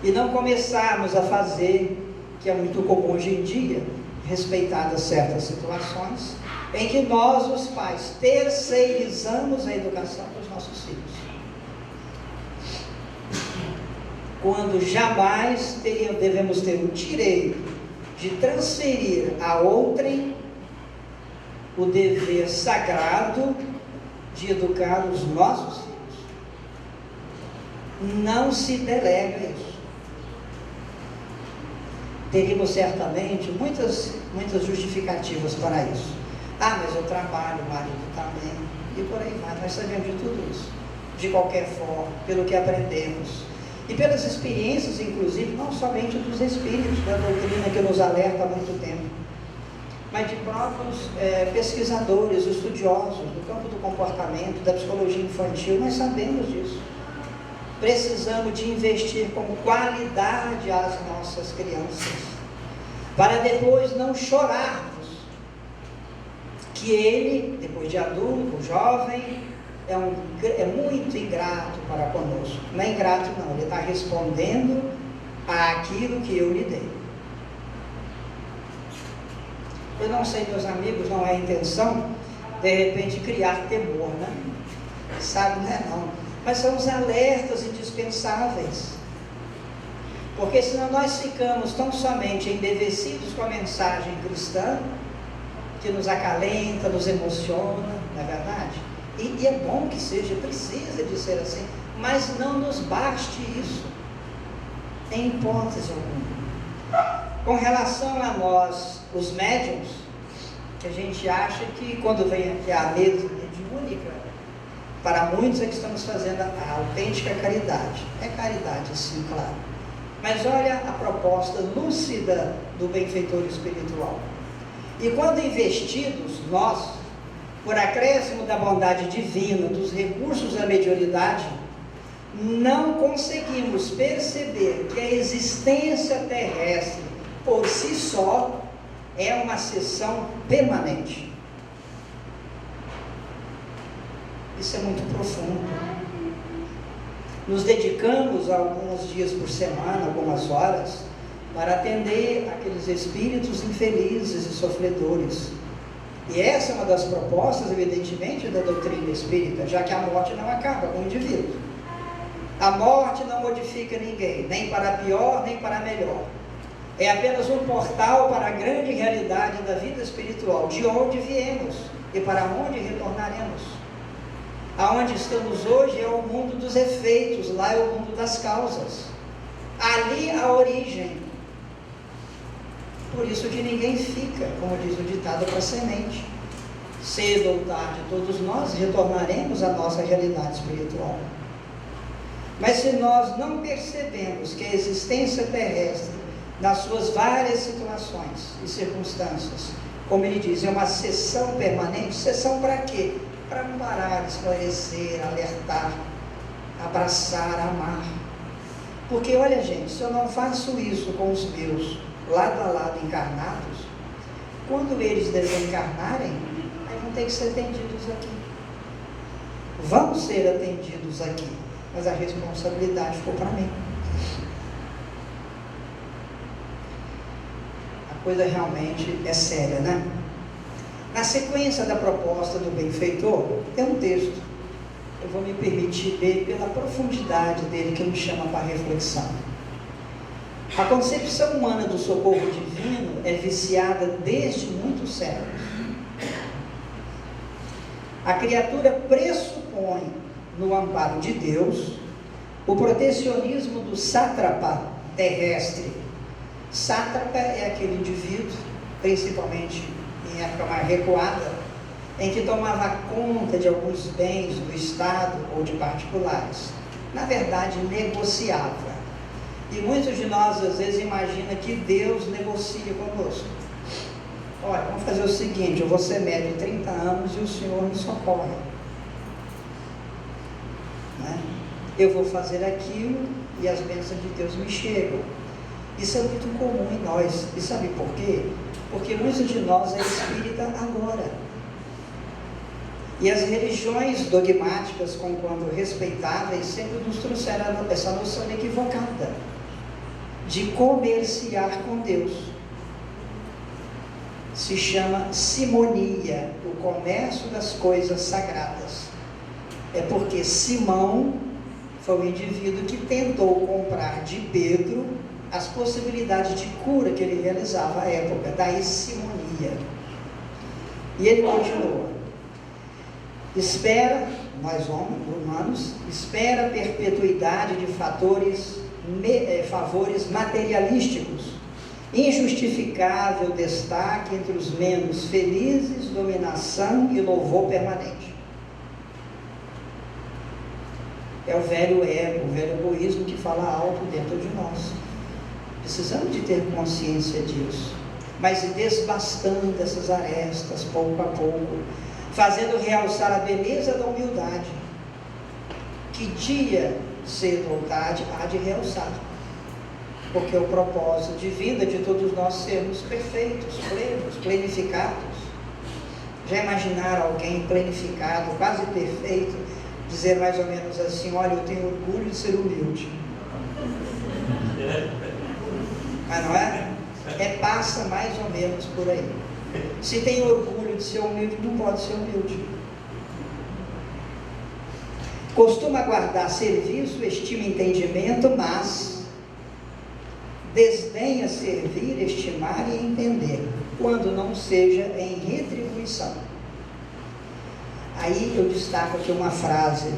E não começarmos a fazer, que é muito comum hoje em dia, respeitadas certas situações, em que nós, os pais, terceirizamos a educação dos nossos filhos. Quando jamais devemos ter o direito de transferir a outrem o dever sagrado de educar os nossos filhos. Não se delega isso. Teríamos certamente muitas justificativas para isso. Ah, mas eu trabalho, o marido também, e por aí vai. Nós sabemos de tudo isso, de qualquer forma, pelo que aprendemos. E pelas experiências, inclusive, não somente dos espíritos, da doutrina que nos alerta há muito tempo, mas de próprios pesquisadores, estudiosos do campo do comportamento, da psicologia infantil. Nós sabemos disso. Precisamos de investir com qualidade as nossas crianças, para depois não chorarmos que ele, depois de adulto, jovem, é muito ingrato para conosco. Não é ingrato não, ele está respondendo àquilo que eu lhe dei. Eu não sei, meus amigos, não é a intenção, de repente, criar temor, né? Sabe, não é não. Mas são os alertas indispensáveis. Porque senão nós ficamos tão somente embevecidos com a mensagem cristã, que nos acalenta, nos emociona, não é verdade? E é bom que seja, precisa de ser assim, mas não nos baste isso, em hipótese alguma. Com relação a nós, os médiuns, que a gente acha que quando vem aqui a mesa mediúnica, para muitos é que estamos fazendo a autêntica caridade. É caridade, sim, claro. Mas olha a proposta lúcida do benfeitor espiritual. E quando investidos, nós, por acréscimo da bondade divina, dos recursos da mediunidade, não conseguimos perceber que a existência terrestre, por si só, é uma sessão permanente. Isso é muito profundo. Nos dedicamos alguns dias por semana, algumas horas, para atender aqueles espíritos infelizes e sofredores. E essa é uma das propostas, evidentemente, da doutrina espírita, já que a morte não acaba com o indivíduo. A morte não modifica ninguém, nem para pior, nem para melhor. É apenas um portal para a grande realidade da vida espiritual, de onde viemos e para onde retornaremos. Aonde estamos hoje é o mundo dos efeitos, lá é o mundo das causas. Ali a origem. Por isso que ninguém fica, como diz o ditado, para a semente. Cedo ou tarde, todos nós retornaremos à nossa realidade espiritual. Mas se nós não percebemos que a existência terrestre, nas suas várias situações e circunstâncias, como ele diz, é uma sessão permanente, sessão para quê? Para amparar, esclarecer, alertar, abraçar, amar. Porque olha gente, se eu não faço isso com os meus lado a lado encarnados, quando eles desencarnarem, aí vão ter que ser atendidos aqui. Vão ser atendidos aqui, mas a responsabilidade ficou para mim. A coisa realmente é séria, né? Na sequência da proposta do benfeitor, tem um texto. Eu vou me permitir ler pela profundidade dele, que me chama para reflexão. A concepção humana do socorro divino é viciada desde muitos séculos. A criatura pressupõe no amparo de Deus o protecionismo do sátrapa terrestre. Sátrapa é aquele indivíduo, principalmente em época mais recuada, em que tomava conta de alguns bens do Estado ou de particulares. Na verdade, negociava. E muitos de nós, às vezes, imaginam que Deus negocia conosco. olha, vamos fazer o seguinte, eu vou ser médico 30 anos e o senhor me socorre. Né? Eu vou fazer aquilo e as bênçãos de Deus me chegam. Isso é muito comum em nós. E sabe por quê? Porque muitos de nós é espírita agora. E as religiões dogmáticas, conquanto respeitáveis, sempre nos trouxeram essa noção equivocada de comerciar com Deus. Se chama simonia, o comércio das coisas sagradas. É porque Simão foi o indivíduo que tentou comprar de Pedro as possibilidades de cura que ele realizava à época, daí simonia. E ele continua: espera, nós homens, humanos, espera a perpetuidade de favores materialísticos, injustificável destaque entre os membros felizes, dominação e louvor permanente. É o velho ego, o velho egoísmo que fala alto dentro de nós. Precisamos de ter consciência disso, mas ir desbastando essas arestas pouco a pouco, fazendo realçar a beleza da humildade, que dia, cedo ou tarde, há de realçar, porque o propósito de vida de todos nós sermos perfeitos, plenos, plenificados. Já imaginaram alguém plenificado, quase perfeito, dizer mais ou menos assim: olha, eu tenho orgulho de ser humilde? Mas não é? Passa mais ou menos por aí. Se tem orgulho de ser humilde, não pode ser humilde. Costuma guardar serviço, estima entendimento, mas desdenha servir, estimar e entender, quando não seja em retribuição. Aí eu destaco aqui uma frase: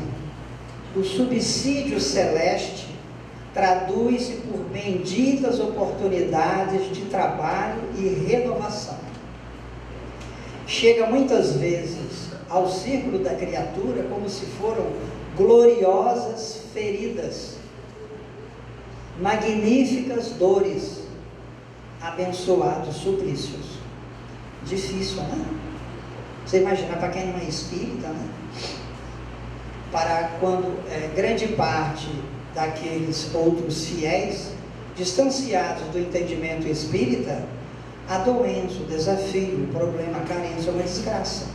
o subsídio celeste traduz-se por benditas oportunidades de trabalho e renovação. Chega muitas vezes ao círculo da criatura como se foram gloriosas feridas, magníficas dores, abençoados suplícios. Difícil, né? Você imagina, para quem não é espírita, né? Para quando grande parte daqueles outros fiéis, distanciados do entendimento espírita, a doença, o desafio, o problema, a carência é uma desgraça.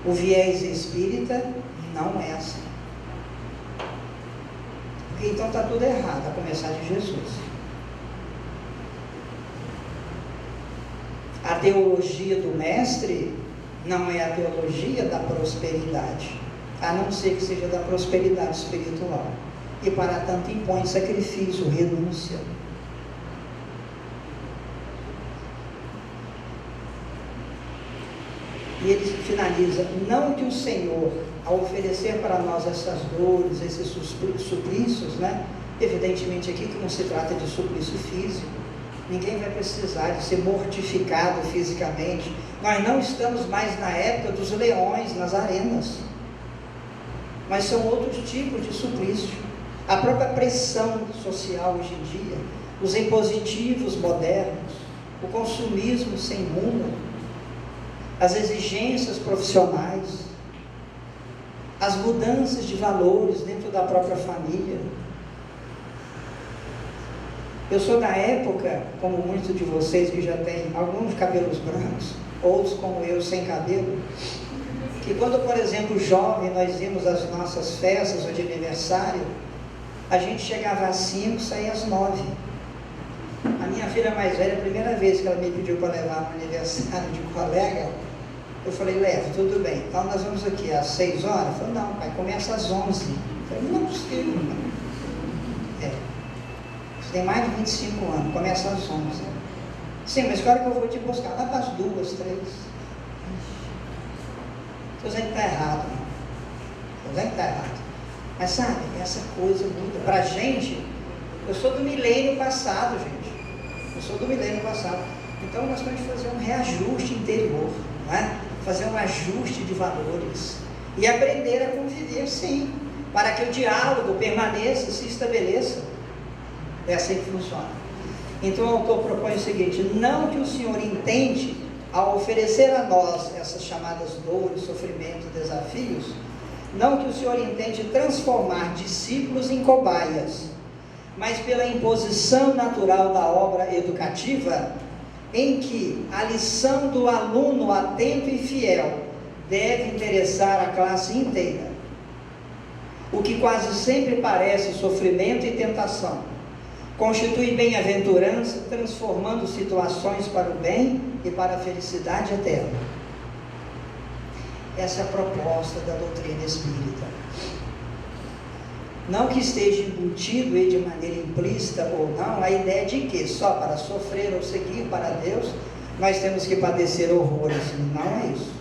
O viés espírita não é assim. Porque então está tudo errado, a começar de Jesus. A teologia do mestre não é a teologia da prosperidade, a não ser que seja da prosperidade espiritual. E para tanto impõe sacrifício, renúncia. E ele finaliza: não que o Senhor, ao oferecer para nós essas dores, esses suplícios, né? Evidentemente aqui que não se trata de suplício físico, ninguém vai precisar de ser mortificado fisicamente. Nós não estamos mais na época dos leões nas arenas, mas são outros tipos de suplício. A própria pressão social hoje em dia, os impositivos modernos, o consumismo sem rumo, as exigências profissionais, as mudanças de valores dentro da própria família. Eu sou da época, como muitos de vocês que já têm alguns cabelos brancos, outros como eu sem cabelo, que quando, por exemplo, jovem, nós íamos às nossas festas ou de aniversário, a gente chegava às 5, saía às 9. A minha filha mais velha, a primeira vez que ela me pediu para levar no aniversário de um colega, eu falei: leva, tudo bem, então nós vamos aqui às 6 horas? Ela falou: não, pai, começa às 11. Eu falei: não é possível, não. Você tem mais de 25 anos, começa às 11. Sim, mas que hora que eu vou te buscar? Lá para as 2, 3. Estou dizendo que está errado, não. Estou dizendo que está errado. Mas sabe, essa coisa muda. Para a gente, eu sou do milênio passado, gente. Eu sou do milênio passado. Então nós temos que fazer um reajuste interior, não é? Fazer um ajuste de valores e aprender a conviver, sim, para que o diálogo permaneça, se estabeleça. É assim que funciona. Então o autor propõe o seguinte: não que o Senhor intente, ao oferecer a nós essas chamadas dores, sofrimentos, desafios, não que o Senhor intente transformar discípulos em cobaias, mas pela imposição natural da obra educativa, em que a lição do aluno atento e fiel deve interessar a classe inteira, o que quase sempre parece sofrimento e tentação, constitui bem-aventurança, transformando situações para o bem e para a felicidade eterna. Essa é a proposta da doutrina espírita. Não que esteja embutido aí de maneira implícita ou não a ideia de que só para sofrer ou seguir para Deus nós temos que padecer horrores. Não é isso.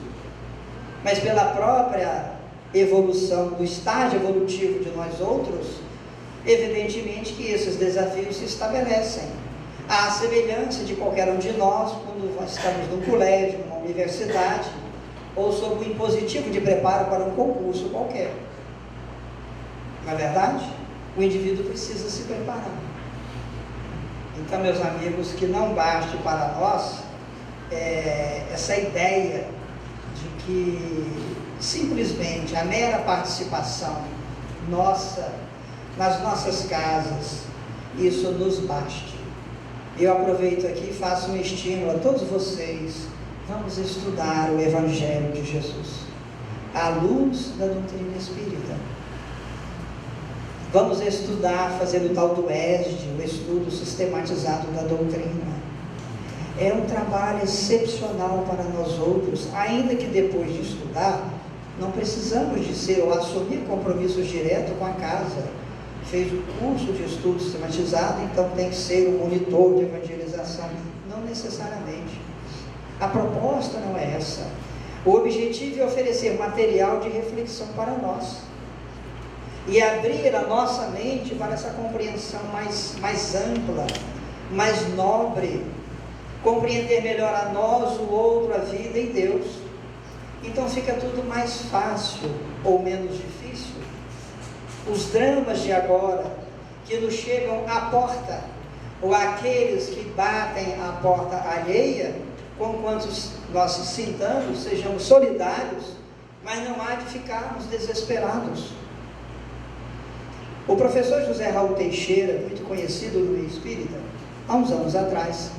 Mas pela própria evolução, do estágio evolutivo de nós outros, evidentemente que esses desafios se estabelecem. À semelhança de qualquer um de nós, quando nós estamos no colégio, numa universidade, ou sob o impositivo de preparo para um concurso qualquer. Não é verdade? O indivíduo precisa se preparar. Então, meus amigos, que não baste para nós essa ideia de que simplesmente a mera participação nossa, nas nossas casas, isso nos baste. Eu aproveito aqui e faço um estímulo a todos vocês: vamos estudar o Evangelho de Jesus, à luz da doutrina espírita. Vamos estudar, fazer o tal do ESD, o estudo sistematizado da doutrina. É um trabalho excepcional para nós outros, ainda que depois de estudar, não precisamos de ser ou assumir compromissos diretos com a casa. Fez o curso de estudo sistematizado, então tem que ser o monitor de evangelização. Não necessariamente. A proposta não é essa. O objetivo é oferecer material de reflexão para nós e abrir a nossa mente para essa compreensão mais ampla, mais nobre, compreender melhor a nós, o outro, a vida e Deus. Então fica tudo mais fácil ou menos difícil. Os dramas de agora, que nos chegam à porta, ou aqueles que batem à porta alheia, conquanto nós sintamos, sejamos solidários, mas não há de ficarmos desesperados. O professor José Raul Teixeira, muito conhecido no meio espírita, há uns anos atrás,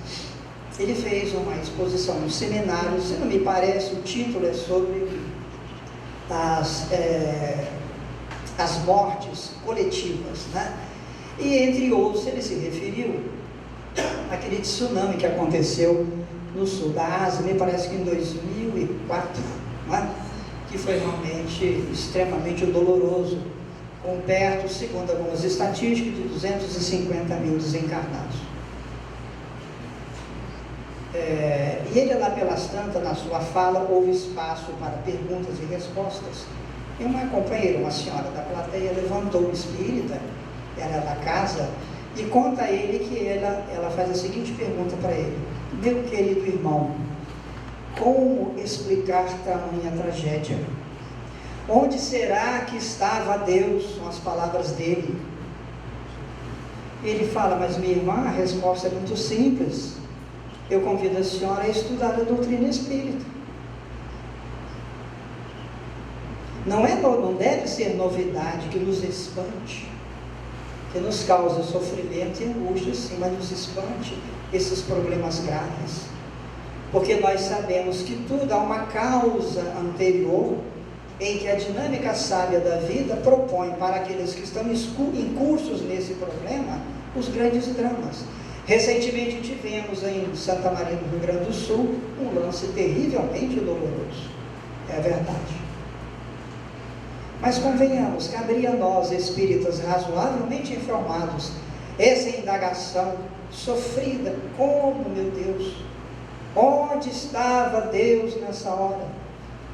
ele fez uma exposição no seminário, se não me parece, o título é sobre as mortes coletivas, né? E entre outros ele se referiu àquele tsunami que aconteceu no sul da Ásia, me parece que em 2004, né? Que foi realmente extremamente doloroso, com perto, segundo algumas estatísticas, de 250 mil desencarnados. E ele lá pelas tantas, na sua fala, houve espaço para perguntas e respostas. E uma companheira, uma senhora da plateia, levantou o espírita, era da casa, e conta a ele que ela faz a seguinte pergunta para ele: meu querido irmão, como explicar tamanha tragédia? Onde será que estava Deus? São as palavras dele. Ele fala: mas minha irmã, a resposta é muito simples. Eu convido a senhora a estudar a doutrina espírita. Não deve ser novidade que nos espante, que nos cause sofrimento e angústia, sim, mas nos espante esses problemas graves. Porque nós sabemos que tudo há uma causa anterior, em que a dinâmica sábia da vida propõe para aqueles que estão incursos nesse problema os grandes dramas. Recentemente tivemos em Santa Maria, no Rio Grande do Sul, um lance terrivelmente doloroso. É verdade. Mas convenhamos, caberia a nós, espíritas razoavelmente informados, essa indagação sofrida: como, meu Deus, onde estava Deus nessa hora?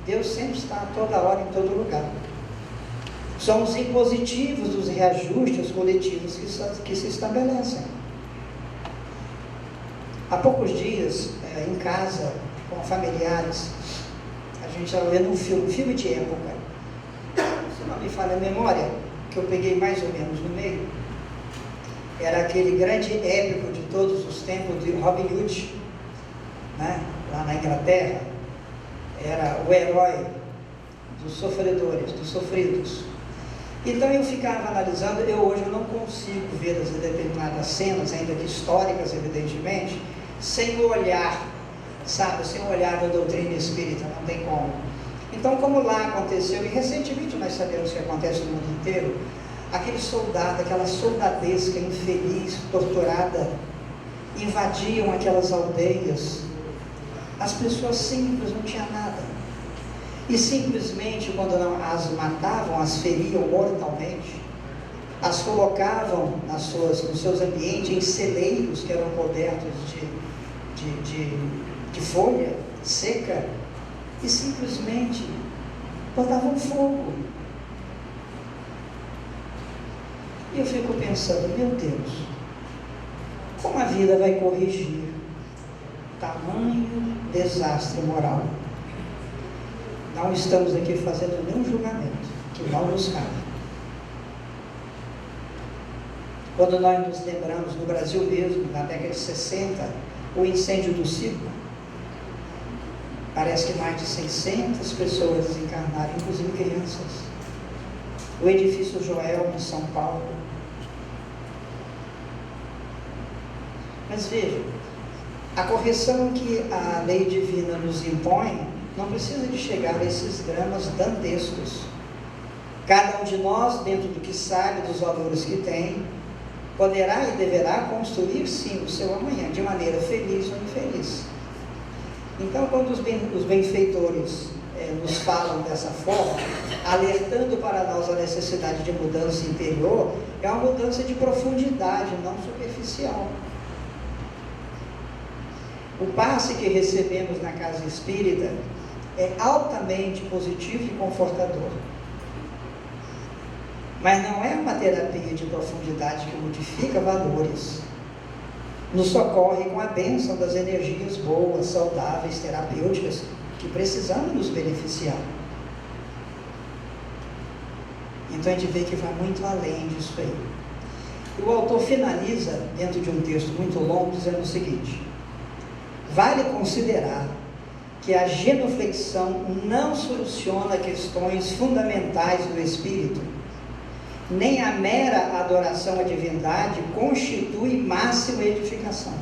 Deus sempre está a toda hora, em todo lugar. São os impositivos dos reajustes coletivos que se estabelecem. Há poucos dias, em casa, com familiares, a gente estava vendo um filme de época. Se não me falha a memória, que eu peguei mais ou menos no meio, era aquele grande épico de todos os tempos de Robin Hood, né? Lá na Inglaterra, era o herói dos sofredores, dos sofridos. Então eu ficava analisando, hoje eu não consigo ver as determinadas cenas, ainda que históricas, evidentemente, sem o olhar, sabe, sem o olhar da doutrina espírita, não tem como. Então, como lá aconteceu, e recentemente nós sabemos que acontece no mundo inteiro, aquele soldado, aquela soldadesca infeliz, torturada, invadiam aquelas aldeias, as pessoas simples não tinham nada, e simplesmente quando não as matavam, as feriam mortalmente, as colocavam nos seus ambientes em celeiros que eram cobertos de folha seca, e simplesmente botavam fogo. E eu fico pensando, meu Deus, como a vida vai corrigir tamanho desastre moral? Não estamos aqui fazendo nenhum julgamento, que não nos cabe. Quando nós nos lembramos, no Brasil mesmo, na década de 60, o incêndio do circo, parece que mais de 600 pessoas desencarnaram, inclusive crianças. O edifício Joel, em São Paulo. Mas veja, a correção que a lei divina nos impõe não precisa de chegar a esses dramas dantescos. Cada um de nós, dentro do que sabe, dos valores que tem, poderá e deverá construir sim o seu amanhã, de maneira feliz ou infeliz. Então, quando os benfeitores nos falam dessa forma, alertando para nós a necessidade de mudança interior, é uma mudança de profundidade, não superficial. O passe que recebemos na casa espírita é altamente positivo e confortador. Mas não é uma terapia de profundidade que modifica valores. Nos socorre com a bênção das energias boas, saudáveis, terapêuticas, que precisamos nos beneficiar. Então a gente vê que vai muito além disso aí. E o autor finaliza, dentro de um texto muito longo, dizendo o seguinte: vale considerar que a genuflexão não soluciona questões fundamentais do espírito, nem a mera adoração à divindade constitui máxima edificação.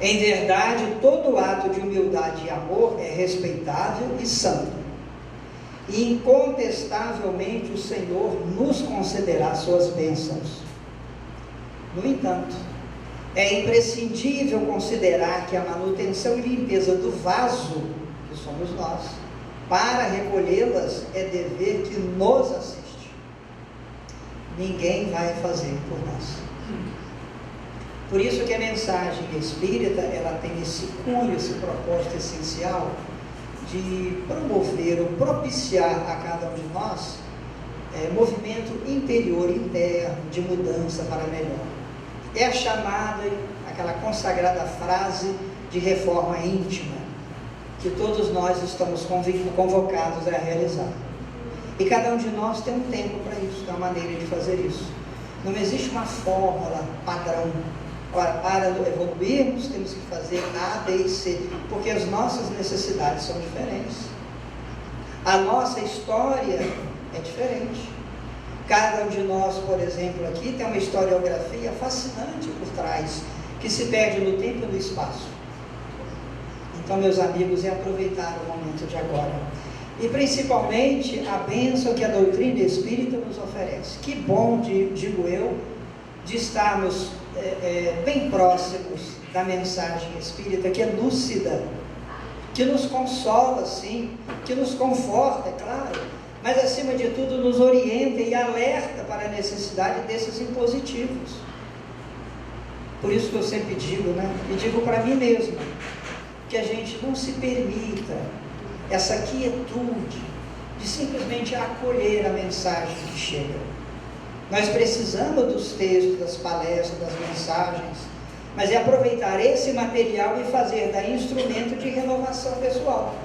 Em verdade, todo ato de humildade e amor é respeitável e santo, e incontestavelmente o Senhor nos concederá suas bênçãos. No entanto, é imprescindível considerar que a manutenção e limpeza do vaso, que somos nós, para recolhê-las é dever que nos assiste. Ninguém vai fazer por nós. Por isso que a mensagem espírita, ela tem esse cunho, esse propósito essencial de promover ou propiciar a cada um de nós movimento interior, interno, de mudança para melhor. É a chamada, aquela consagrada frase de reforma íntima, que todos nós estamos convocados a realizar. E cada um de nós tem um tempo para isso, tem uma maneira de fazer isso. Não existe uma fórmula padrão. Ora, para evoluirmos, temos que fazer A, B e C, porque as nossas necessidades são diferentes. A nossa história é diferente. Cada um de nós, por exemplo, aqui tem uma historiografia fascinante por trás, que se perde no tempo e no espaço. Então, meus amigos, é aproveitar o momento de agora. E principalmente a bênção que a doutrina espírita nos oferece. Que bom, digo eu, de estarmos bem próximos da mensagem espírita, que é lúcida, que nos consola, sim, que nos conforta, é claro, mas acima de tudo nos orienta e alerta para a necessidade desses impositivos. Por isso que eu sempre digo, e digo para mim mesmo, que a gente não se permita essa quietude de simplesmente acolher a mensagem que chega. Nós precisamos dos textos, das palestras, das mensagens, mas é aproveitar esse material e fazer da instrumento de renovação pessoal.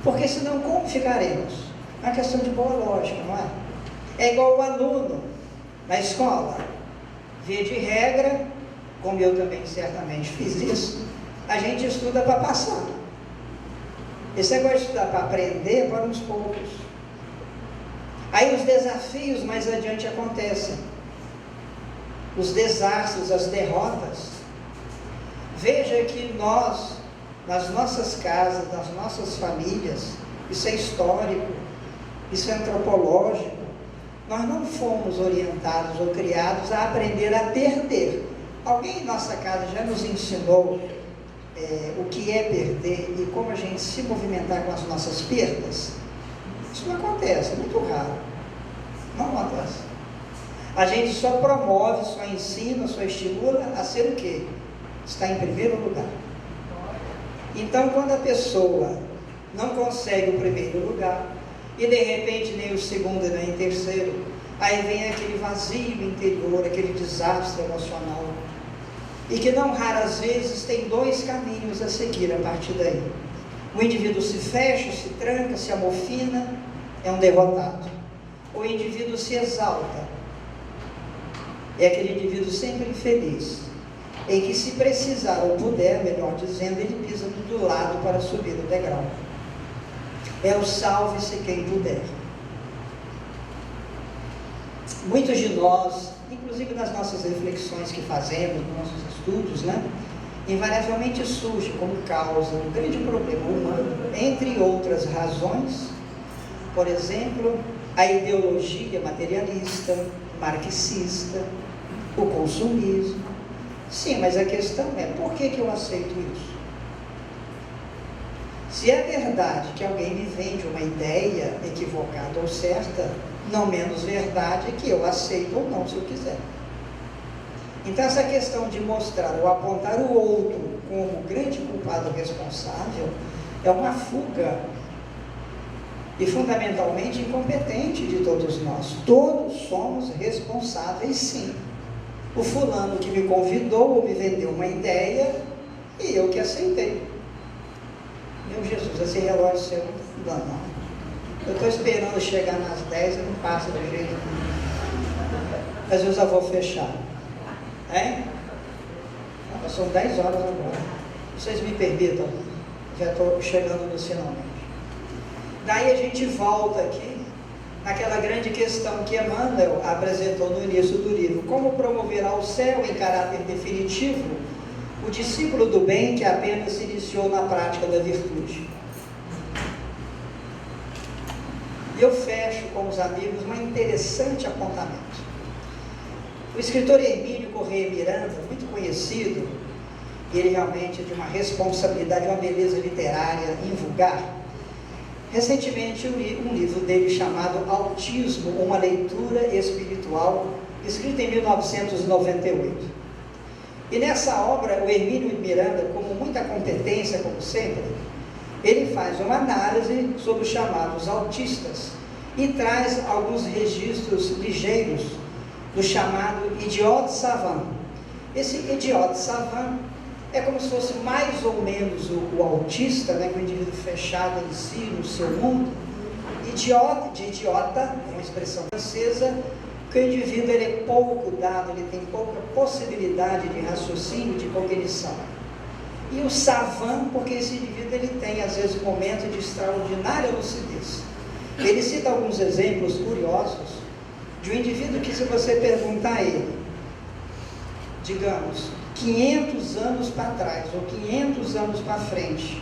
Porque senão como ficaremos? É uma questão de boa lógica, não é? É igual o aluno na escola. Via de regra, como eu também certamente fiz isso, a gente estuda para passar. Esse negócio de estudar para aprender é para uns poucos. Aí os desafios mais adiante acontecem. Os desastres, as derrotas. Veja que nós, nas nossas casas, nas nossas famílias, isso é histórico, isso é antropológico, nós não fomos orientados ou criados a aprender a perder. Alguém em nossa casa já nos ensinou o que é perder e como a gente se movimentar com as nossas perdas? Isso não acontece, é muito raro. Não acontece. A gente só promove, só ensina, só estimula a ser o quê? Está em primeiro lugar. Então, quando a pessoa não consegue o primeiro lugar, e de repente nem o segundo e nem o terceiro, aí vem aquele vazio interior, aquele desastre emocional, e que não raras vezes tem dois caminhos a seguir a partir daí. O indivíduo se fecha, se tranca, se amofina, é um derrotado. O indivíduo se exalta, é aquele indivíduo sempre infeliz, em que se precisar ou puder, melhor dizendo, ele pisa do lado para subir o degrau. É o salve-se quem puder. Muitos de nós, inclusive nas nossas reflexões que fazemos, nos nossos estudos, invariavelmente surge como causa um grande problema humano, entre outras razões, por exemplo, a ideologia materialista, marxista, o consumismo. Sim, mas a questão é, por que eu aceito isso? Se é verdade que alguém me vende uma ideia equivocada ou certa, não menos verdade é que eu aceito ou não, se eu quiser. Então essa questão de mostrar ou apontar o outro como grande culpado responsável é uma fuga e fundamentalmente incompetente de todos nós. Todos somos responsáveis, sim. O fulano que me convidou ou me vendeu uma ideia e eu que aceitei. Meu Jesus, esse relógio seu não dá não. Eu estou esperando chegar nas 10 e não passa do jeito. Às vezes eu vou fechar. Hein? São 10 horas agora. Vocês me permitam, já estou chegando no finalmente. Daí a gente volta aqui naquela grande questão que Emmanuel apresentou no início do livro. Como promover ao céu em caráter definitivo o discípulo do bem que apenas se iniciou na prática da virtude. E eu fecho com os amigos um interessante apontamento. O escritor Hermínio Corrêa Miranda, muito conhecido, ele realmente de uma responsabilidade, uma beleza literária invulgar. Recentemente um livro dele chamado Autismo, uma leitura espiritual, escrito em 1998. E nessa obra, o Hermínio Miranda, com muita competência, como sempre, ele faz uma análise sobre os chamados autistas e traz alguns registros ligeiros do chamado idiota savant. Esse idiota savant é como se fosse mais ou menos o autista, com o indivíduo fechado em si, no seu mundo. Idiota, é uma expressão francesa, que o indivíduo ele é pouco dado, ele tem pouca possibilidade de raciocínio, de cognição. E o savant, porque esse indivíduo ele tem, às vezes, momentos de extraordinária lucidez. Ele cita alguns exemplos curiosos de um indivíduo que, se você perguntar a ele, digamos, 500 anos para trás, ou 500 anos para frente,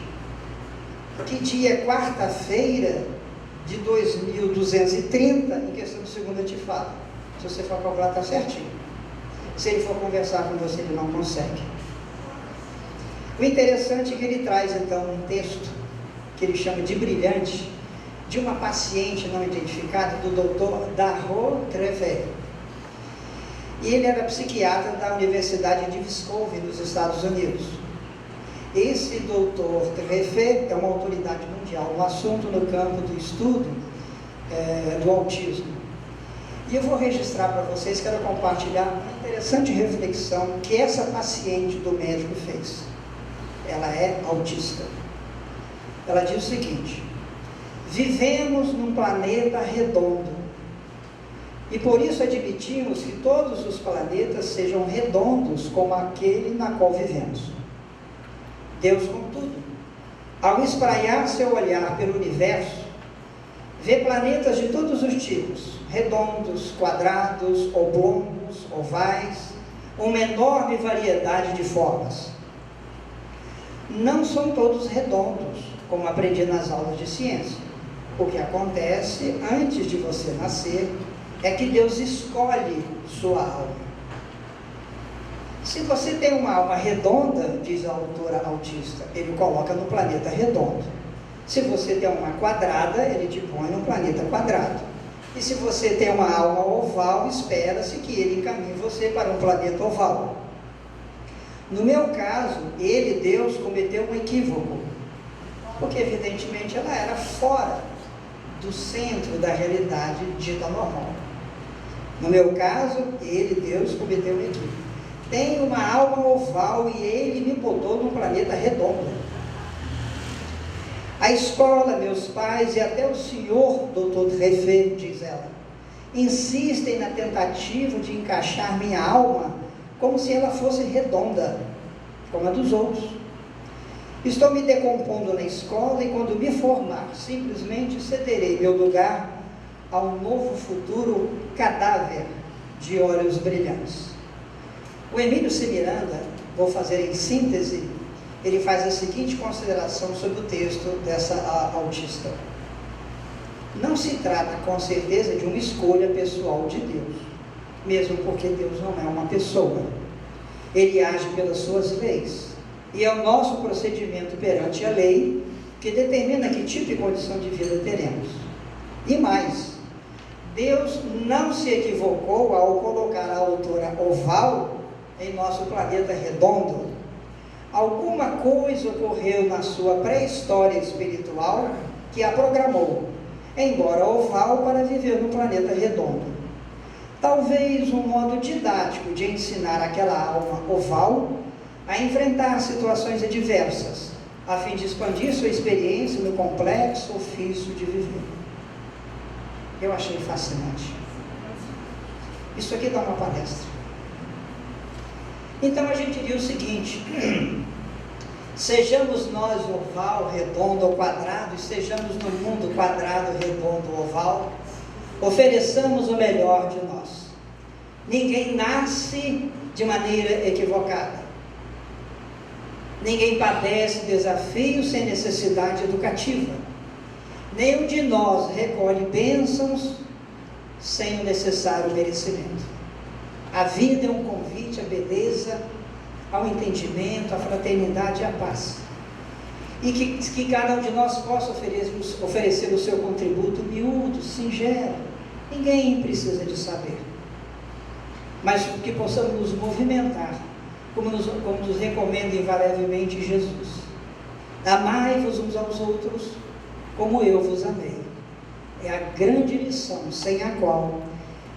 que dia é quarta-feira de 2230, em questão de segunda te falo. Se você for calcular, está certinho. Se ele for conversar com você, ele não consegue. O interessante é que ele traz, então, um texto que ele chama de brilhante, de uma paciente não identificada, do Dr. Darro Trevet. E ele era psiquiatra da Universidade de Wisconsin, nos Estados Unidos. Esse Dr. Trevet é uma autoridade mundial no assunto, no campo do estudo do autismo. E eu vou registrar para vocês, quero compartilhar uma interessante reflexão que essa paciente do médico fez. Ela é autista. Ela diz o seguinte: vivemos num planeta redondo, E por isso admitimos que todos os planetas sejam redondos como aquele na qual vivemos. Deus, contudo, ao espraiar seu olhar pelo universo, vê planetas de todos os tipos, redondos, quadrados, oblongos, ovais, uma enorme variedade de formas. Não são todos redondos, como aprendi nas aulas de ciência. O que acontece antes de você nascer é que Deus escolhe sua alma. Se você tem uma alma redonda, diz a autora autista, ele coloca no planeta redondo. Se você tem uma quadrada, ele te põe no planeta quadrado. E se você tem uma alma oval, espera-se que ele encaminhe você para um planeta oval. No meu caso, ele, Deus, cometeu um equívoco, porque evidentemente ela era fora do centro da realidade dita normal. No meu caso, ele, Deus, cometeu um equívoco. Tem uma alma oval e ele me botou num planeta redondo. A escola, meus pais e até o senhor, Dr. Refé, diz ela, insistem na tentativa de encaixar minha alma como se ela fosse redonda, como a dos outros. Estou me decompondo na escola e quando me formar, simplesmente cederei meu lugar a um novo futuro cadáver de olhos brilhantes. O Emílio C. Miranda, vou fazer em síntese, ele faz a seguinte consideração sobre o texto dessa autista. Não se trata com certeza de uma escolha pessoal de Deus, mesmo porque Deus não é uma pessoa. Ele age pelas suas leis, e é o nosso procedimento perante a lei que determina que tipo de condição de vida teremos. E mais, Deus não se equivocou ao colocar a autora oval em nosso planeta redondo. Alguma coisa ocorreu na sua pré-história espiritual que a programou, embora oval, para viver no planeta redondo. Talvez um modo didático de ensinar aquela alma oval a enfrentar situações adversas, a fim de expandir sua experiência no complexo ofício de viver. Eu achei fascinante. Isso aqui dá uma palestra. Então a gente viu o seguinte: sejamos nós oval, redondo ou quadrado, e sejamos no mundo quadrado, redondo ou oval, ofereçamos o melhor de nós. Ninguém nasce de maneira equivocada. Ninguém padece desafios sem necessidade educativa. Nenhum de nós recolhe bênçãos sem o necessário merecimento. A vida é um convite à beleza, ao entendimento, à fraternidade e à paz. E que cada um de nós possa oferecer o seu contributo miúdo, singelo. Ninguém precisa de saber. Mas que possamos nos movimentar, como nos recomenda invariavelmente Jesus. Amai-vos uns aos outros, como eu vos amei. É a grande lição, sem a qual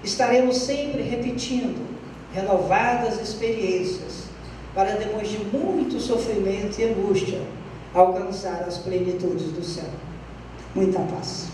estaremos sempre repetindo renovadas experiências, para depois de muito sofrimento e angústia, alcançar as plenitudes do céu. Muita paz.